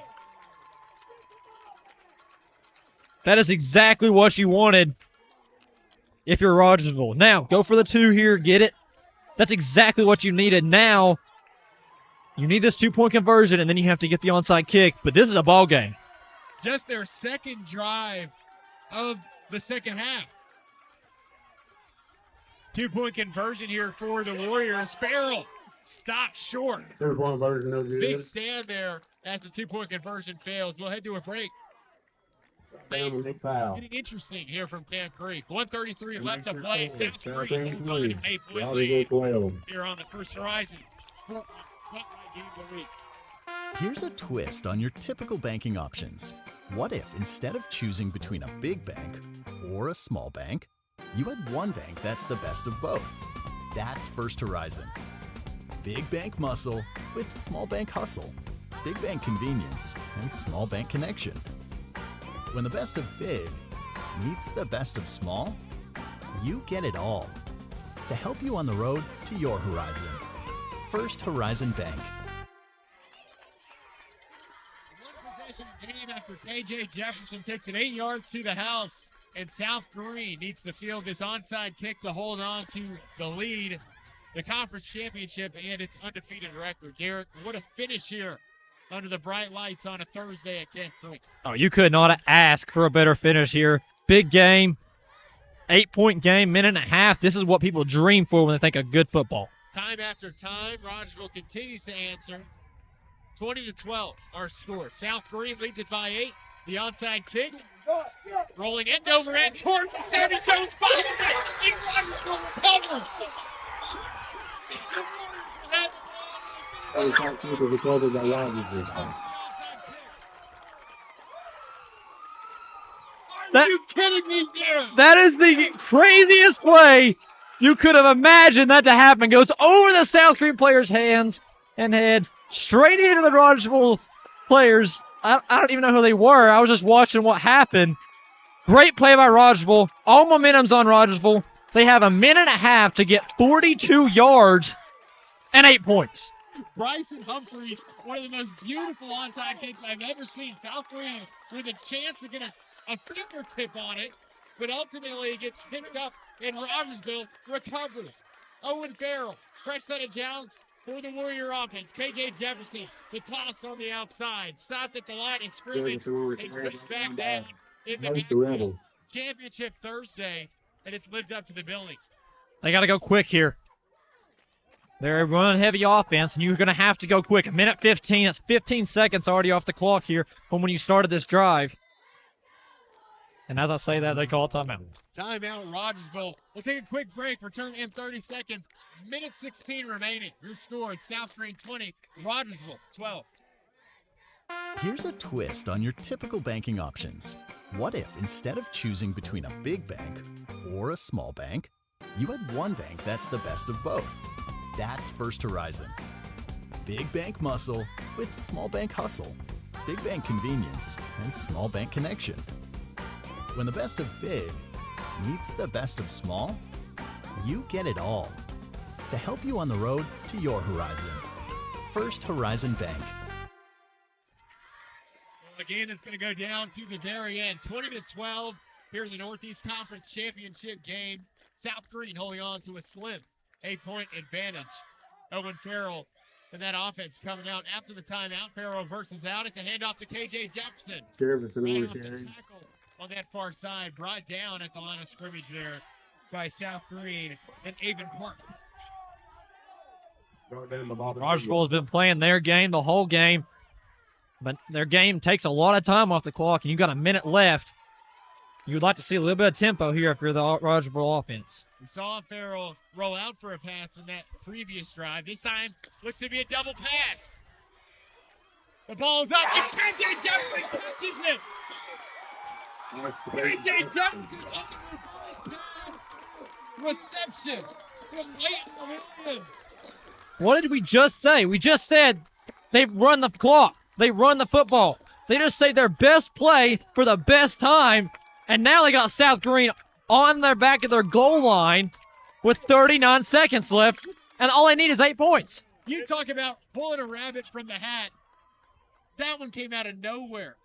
That is exactly what you wanted if you're Rogersville. Now, go for the 2 here, get it. That's exactly what you needed. Now, you need this 2-point conversion, and then you have to get the onside kick. But this is a ball game. Just their second drive of the second half. 2-point conversion here for the Warriors. Farrell stopped short. 2-point conversion, no good. Big stand there as the 2-point conversion fails. We'll head to a break. Things getting interesting here from Camp Creek. 1:33 left to play. South Greene holds on to an 8-point lead here on the First Horizon Spotlight Game of the Week. Here's a twist on your typical banking options. What if instead of choosing between a big bank or a small bank, you had one bank that's the best of both? That's First Horizon. Big bank muscle with small bank hustle. Big bank convenience and small bank connection. When the best of big meets the best of small, you get it all. To help you on the road to your horizon. First Horizon Bank. One possession game after KJ Jefferson takes it 8 yards to the house. And South Greene needs to field this onside kick to hold on to the lead, the conference championship, and its undefeated record. Derek, what a finish here under the bright lights on a Thursday at Camp Creek. Oh, you could not ask for a better finish here. Big game, 8-point game, minute and a half. This is what people dream for when they think of good football. Time after time, Rogersville continues to answer. 20-12, our score. South Greene leads it by 8. The onside kick, rolling end over end towards the Sammy Jones, finds it, and Rogersville recovers. Are you kidding me, Darren? That is the craziest play you could have imagined that to happen. Goes over the South Greene players' hands and head straight into the Rogersville players. I don't even know who they were. I was just watching what happened. Great play by Rogersville. All momentum's on Rogersville. They have a minute and a half to get 42 yards and 8 points. Bryson Humphreys, one of the most beautiful onside kicks I've ever seen. South Greene with a chance to get a fingertip on it, but ultimately it gets picked up and Rogersville recovers. Owen Farrell, fresh set of downs for the Warrior offense. KJ Jefferson, the toss on the outside. Stopped at the line of scrimmage and pushed back down in the championship Thursday, and it's lived up to the billing. They got to go quick here. They're running heavy offense, and you're going to have to go quick. A minute 15. That's 15 seconds already off the clock here from when you started this drive. And as I say that, they call a timeout. Timeout, Rogersville. We'll take a quick break. Return in 30 seconds. Minute 16 remaining. Your score at South Greene 20, Rogersville 12. Here's a twist on your typical banking options. What if instead of choosing between a big bank or a small bank, you had one bank that's the best of both? That's First Horizon. Big bank muscle with small bank hustle. Big bank convenience and small bank connection. When the best of big meets the best of small, you get it all. To help you on the road to your horizon. First Horizon Bank. A game that's going to go down to the very end. 20-12 here in the Northeast Conference Championship game. South Greene holding on to a slim 8-point advantage. Owen Farrell and that offense coming out after the timeout. Farrell versus out. It's a handoff to KJ Jefferson. Right off the tackle on that far side. Brought down at the line of scrimmage there by South Greene and Avon Park. Rogersville has been playing their game the whole game, but their game takes a lot of time off the clock, and you got a minute left. You would like to see a little bit of tempo here if you're the Rogersville offense. We saw Farrell roll out for a pass in that previous drive. This time looks to be a double pass. The ball's up, and KJ Jefferson catches it. KJ Jefferson on the reverse pass reception from Leighton Williams. What did we just say? We just said they run the clock. They run the football. They just say their best play for the best time, and now they got South Greene on their back of their goal line with 39 seconds left, and all they need is 8 points. You talk about pulling a rabbit from the hat. That one came out of nowhere.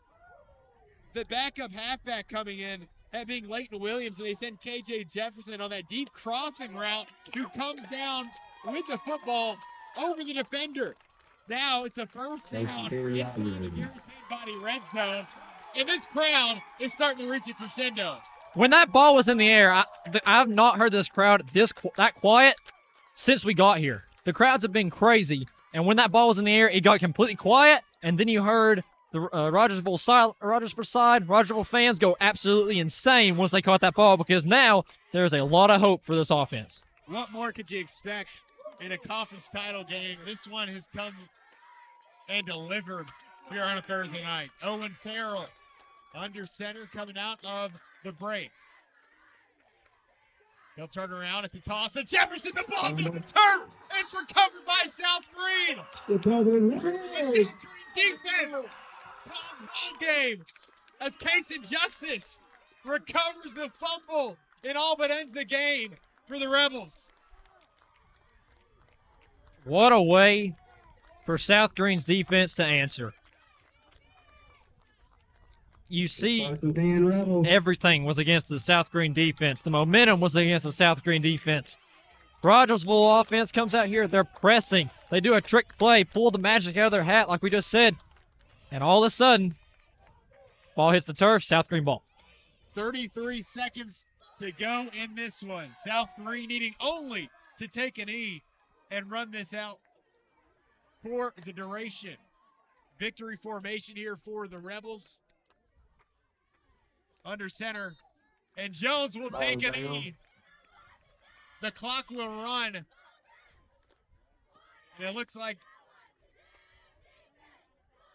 The backup halfback coming in, that being Leighton Williams, and they send KJ Jefferson on that deep crossing route, who comes down with the football over the defender. Now it's a first down inside the Harris Main Body red zone, and this crowd is starting to reach a crescendo. When that ball was in the air, I have not heard this crowd that quiet since we got here. The crowds have been crazy, and when that ball was in the air, it got completely quiet, and then you heard the Rogersville fans go absolutely insane once they caught that ball, because now there's a lot of hope for this offense. What more could you expect in a conference title game? This one has come and delivered here on a Thursday night. Owen Farrell under center coming out of the break. He'll turn around at the toss, and Jefferson, the ball's on the turf, and it's recovered by South Greene. The South Greene defense ball game as Casey Justice recovers the fumble and all but ends the game for the Rebels. What a way for South Greene's defense to answer. You see, everything was against the South Greene defense. The momentum was against the South Greene defense. Rogersville offense comes out here. They're pressing. They do a trick play, pull the magic out of their hat like we just said. And all of a sudden, ball hits the turf, South Greene ball. 33 seconds to go in this one. South Greene needing only to take a knee and run this out for the duration. Victory formation here for the Rebels. Under center, and Jones will take a knee. The clock will run. And it looks like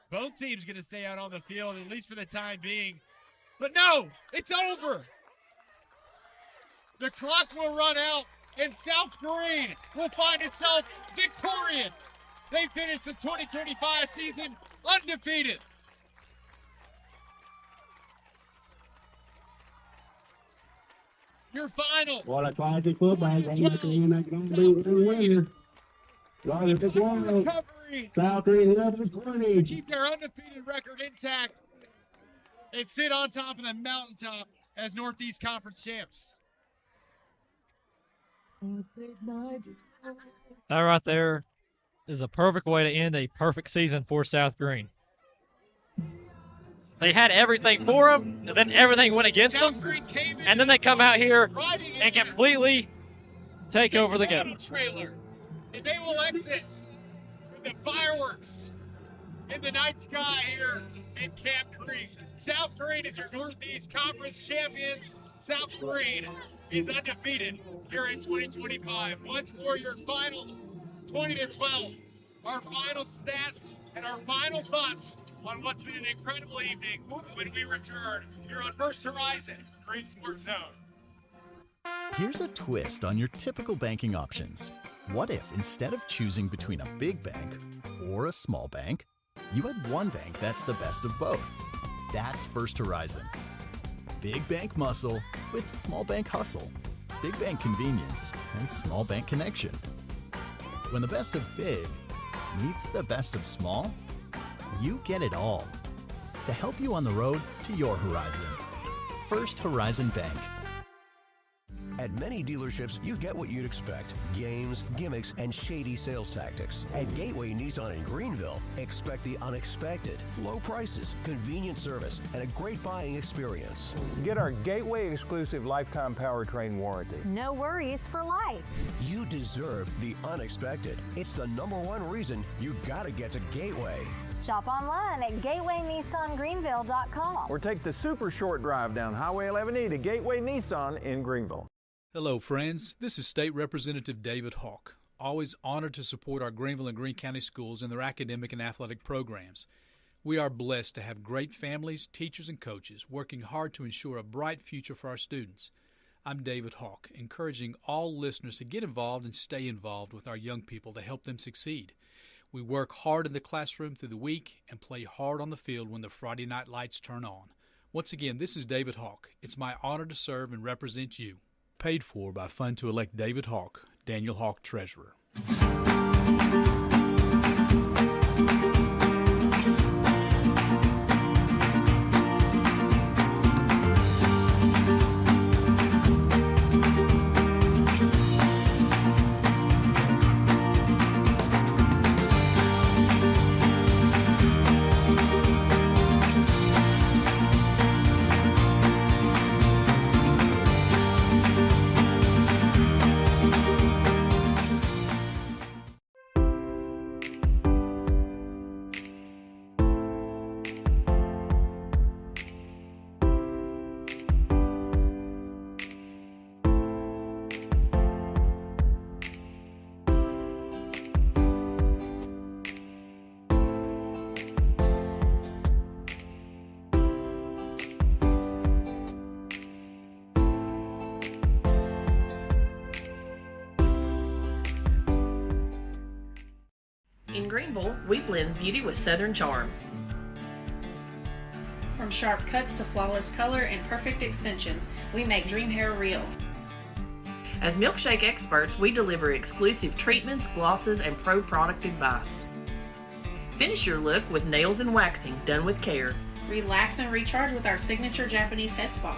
both teams going to stay out on the field, at least for the time being. But no, it's over. The clock will run out, and South Greene will find itself victorious. They finished the 2025 season undefeated. Your final. What a classic football game. Recovery. South Greene up to 20. Keep their undefeated record intact and sit on top of the mountaintop as Northeast Conference champs. That right there is a perfect way to end a perfect season for South Greene. They had everything for them, and then everything went against them, and then they come out here and completely take over the game. Trailer, and they will exit with the fireworks in the night sky here in Camp Creek. South Greene is your Northeast Conference champions. South Greene is undefeated here in 2025. Once more, your final 20-12. Our final stats and our final thoughts on what's been an incredible evening when we return here on First Horizon Green Sports Zone. Here's a twist on your typical banking options. What if instead of choosing between a big bank or a small bank, you had one bank that's the best of both? That's First Horizon. Big bank muscle with small bank hustle. Big bank convenience and small bank connection. When the best of big meets the best of small, you get it all. To help you on the road to your horizon. First Horizon Bank. At many dealerships, you get what you'd expect. Games, gimmicks, and shady sales tactics. At Gateway Nissan in Greenville, expect the unexpected. Low prices, convenient service, and a great buying experience. Get our Gateway exclusive lifetime powertrain warranty. No worries for life. You deserve the unexpected. It's the #1 reason you gotta get to Gateway. Shop online at gatewaynissangreenville.com. Or take the super short drive down Highway 11E to Gateway Nissan in Greenville. Hello, friends. This is State Representative David Hawk. Always honored to support our Greenville and Greene County schools in their academic and athletic programs. We are blessed to have great families, teachers, and coaches working hard to ensure a bright future for our students. I'm David Hawk, encouraging all listeners to get involved and stay involved with our young people to help them succeed. We work hard in the classroom through the week and play hard on the field when the Friday night lights turn on. Once again, this is David Hawk. It's my honor to serve and represent you. Paid for by Fund to elect David Hawk, Daniel Hawk, Treasurer. In Greenville, we blend beauty with Southern charm. From sharp cuts to flawless color and perfect extensions, we make dream hair real. As milkshake experts, we deliver exclusive treatments, glosses, and pro product advice. Finish your look with nails and waxing done with care. Relax and recharge with our signature Japanese head spa.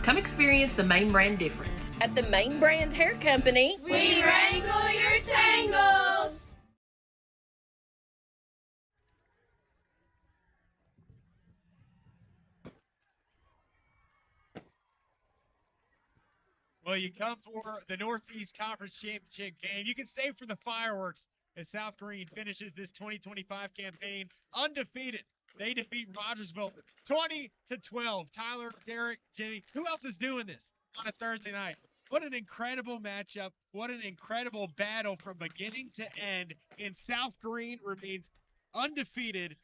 Come experience the Main Brand difference. At the Main Brand Hair Company, We wrangle your tangles. Well, you come for the Northeast Conference Championship game. You can stay for the fireworks as South Greene finishes this 2025 campaign undefeated. They defeat Rogersville 20-12. Tyler, Derek, Jimmy, who else is doing this on a Thursday night? What an incredible matchup. What an incredible battle from beginning to end. And South Greene remains undefeated,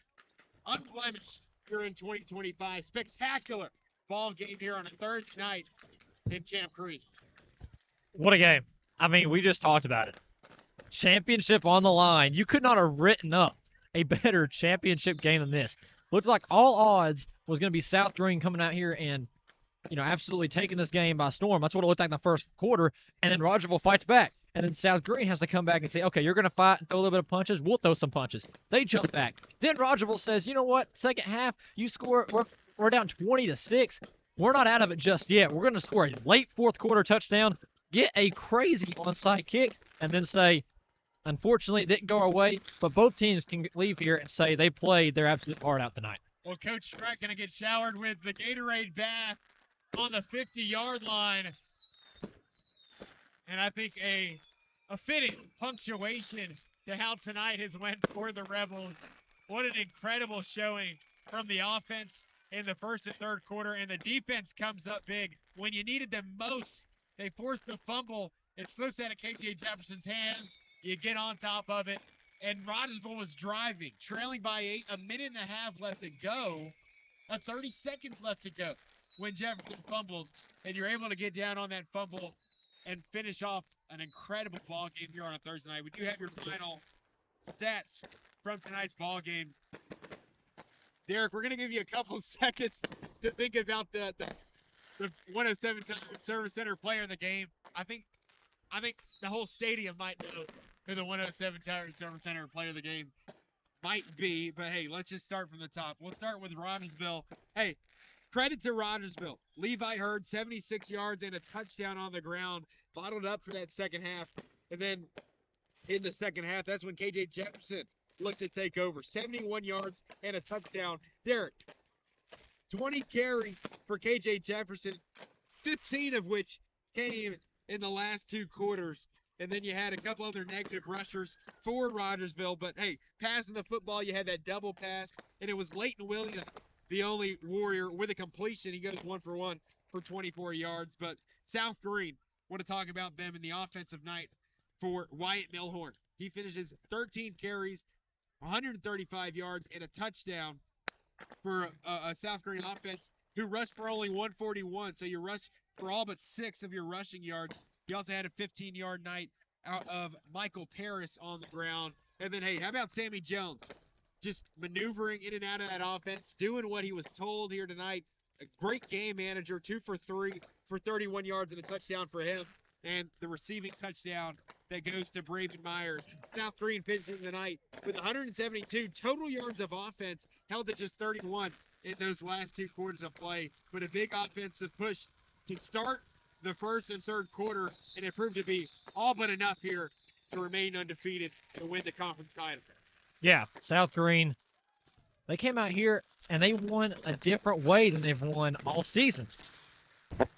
unblemished here in 2025. Spectacular ball game here on a Thursday night in Camp Creek. What a game. I mean, we just talked about it. Championship on the line. You could not have written up a better championship game than this. Looked like all odds was going to be South Greene coming out here and, absolutely taking this game by storm. That's what it looked like in the first quarter. And then Rogersville fights back. And then South Greene has to come back and say, okay, you're going to fight and throw a little bit of punches. We'll throw some punches. They jump back. Then Rogersville says, you know what? Second half, you score. We're down 20-6. We're not out of it just yet. We're going to score a late fourth quarter touchdown, get a crazy onside kick, and then say, unfortunately, it didn't go our way, but both teams can leave here and say they played their absolute heart out tonight. Well, Coach Streck going to get showered with the Gatorade bath on the 50-yard line. And I think a fitting punctuation to how tonight has went for the Rebels. What an incredible showing from the offense in the first and third quarter, and the defense comes up big when you needed them most. They forced the fumble. It slips out of KJ Jefferson's hands. You get on top of it, and Rogersville was driving, trailing by 8, a minute and a half left to go, 30 seconds left to go when Jefferson fumbled, and you're able to get down on that fumble and finish off an incredible ball game here on a Thursday night. We do have your final stats from tonight's ball game. Derek, we're going to give you a couple seconds to think about the 107 Service Center player of the game. I think the whole stadium might know who the 107 Service Center player of the game might be, but hey, let's just start from the top. We'll start with Rogersville. Hey, credit to Rogersville. Levi Hurd, 76 yards and a touchdown on the ground, bottled up for that second half. And then in the second half, that's when KJ Jefferson looked to take over. 71 yards and a touchdown. Derek, 20 carries for KJ Jefferson, 15 of which came in the last 2 quarters. And then you had a couple other negative rushers for Rogersville. But, hey, passing the football, you had that double pass, and it was Leighton Williams, the only Warrior, with a completion. He goes 1 for 1 for 24 yards. But South Greene, want to talk about them in the offensive night for Wyatt Milhorn. He finishes 13 carries, 135 yards, and a touchdown for a South Greene offense who rushed for only 141. So you rushed for all but 6 of your rushing yards. He also had a 15-yard night out of Michael Paris on the ground. And then, hey, how about Sammy Jones? Just maneuvering in and out of that offense, doing what he was told here tonight. A great game manager, 2 for 3 for 31 yards and a touchdown for him. And the receiving touchdown that goes to Braven Myers. South Greene finishing the night with 172 total yards of offense, held to just 31 in those last 2 quarters of play. But a big offensive push to start the first and third quarter, and it proved to be all but enough here to remain undefeated and win the conference title. Yeah, South Greene, they came out here and they won a different way than they've won all season.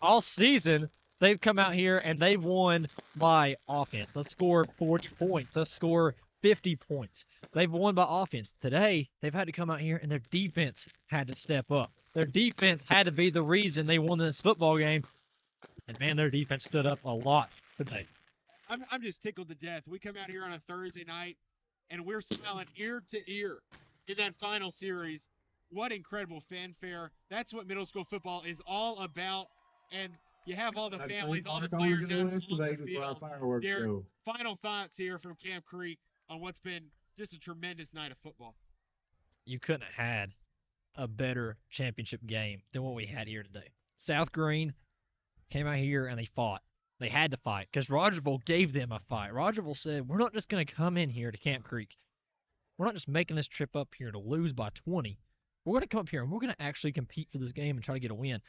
All season, they've come out here and they've won by offense. Let's score 40 points. Let's score 50 points. They've won by offense. Today, they've had to come out here and their defense had to step up. Their defense had to be the reason they won this football game. And, man, their defense stood up a lot today. I'm just tickled to death. We come out here on a Thursday night, and we're smiling ear to ear in that final series. What incredible fanfare. That's what middle school football is all about. And you have all the families, all the players out on the field. Derek, final thoughts here from Camp Creek on what's been just a tremendous night of football. You couldn't have had a better championship game than what we had here today. South Greene came out here and they fought. They had to fight because Rogersville gave them a fight. Rogersville said, we're not just going to come in here to Camp Creek. We're not just making this trip up here to lose by 20. We're going to come up here and we're going to actually compete for this game and try to get a win.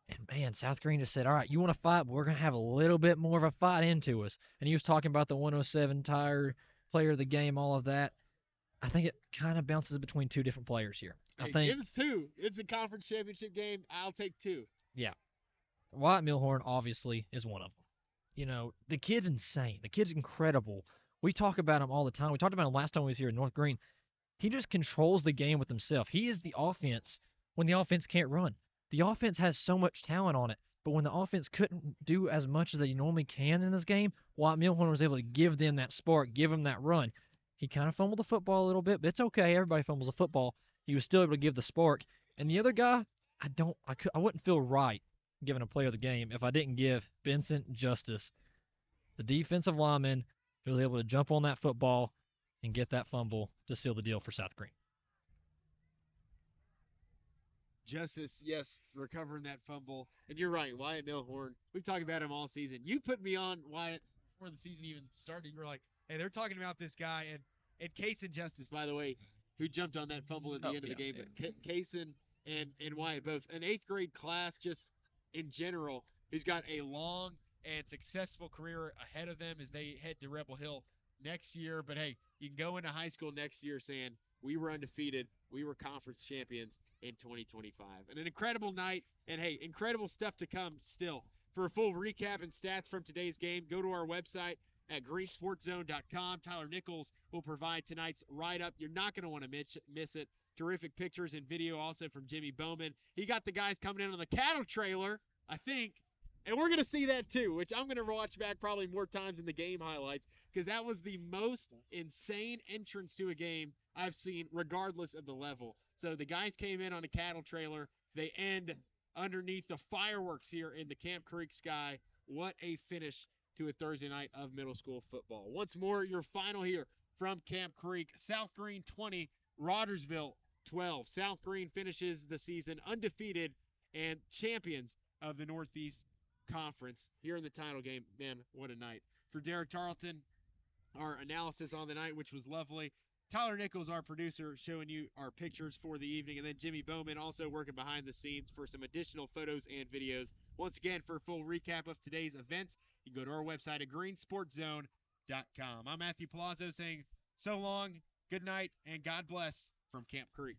And, man, South Greene just said, all right, you want to fight, but we're going to have a little bit more of a fight into us. And he was talking about the 107 tire player of the game, all of that. I think it kind of bounces between 2 different players here. I think it's 2. It's a conference championship game. I'll take 2. Yeah. Wyatt Milhorn obviously is one of them. You know, the kid's insane. The kid's incredible. We talk about him all the time. We talked about him last time he was here in North Greene. He just controls the game with himself. He is the offense when the offense can't run. The offense has so much talent on it, but when the offense couldn't do as much as they normally can in this game, Wyatt Milhorn was able to give them that spark, give them that run. He kind of fumbled the football a little bit, but it's okay. Everybody fumbles the football. He was still able to give the spark. And the other guy, I wouldn't feel right giving a player of the game if I didn't give Vincent Justice, the defensive lineman, who was able to jump on that football and get that fumble to seal the deal for South Greene. Justice, yes, recovering that fumble. And you're right, Wyatt Milhorn. We've talked about him all season. You put me on Wyatt before the season even started. You were like, hey, they're talking about this guy. And Kaysen Justice, by the way, who jumped on that fumble at the end of the game. Yeah. But Kaysen and Wyatt both. An 8th grade class just in general who's got a long and successful career ahead of them as they head to Rebel Hill next year. But, hey, you can go into high school next year saying, we were undefeated. We were conference champions in 2025. And an incredible night. And, hey, incredible stuff to come still. For a full recap and stats from today's game, go to our website at greensportszone.com. Tyler Nichols will provide tonight's write-up. You're not going to want to miss it. Terrific pictures and video also from Jimmy Bowman. He got the guys coming in on the cattle trailer, I think, And we're going to see that too, which I'm going to watch back probably more times in the game highlights because that was the most insane entrance to a game I've seen regardless of the level. So the guys came in on a cattle trailer. They end underneath the fireworks here in the Camp Creek sky. What a finish to a Thursday night of middle school football. Once more, your final here from Camp Creek. South Greene 20, Rogersville 12. South Greene finishes the season undefeated and champions of the Northeast Conference here in the title game. Man, what a night. For Derek Tarleton, our analysis on the night, which was lovely. Tyler Nichols, our producer, showing you our pictures for the evening. And then Jimmy Bowman also working behind the scenes for some additional photos and videos. Once again, for a full recap of today's events, you can go to our website at greensportzone.com. I'm Matthew Palazzo saying so long, good night, and God bless from Camp Creek.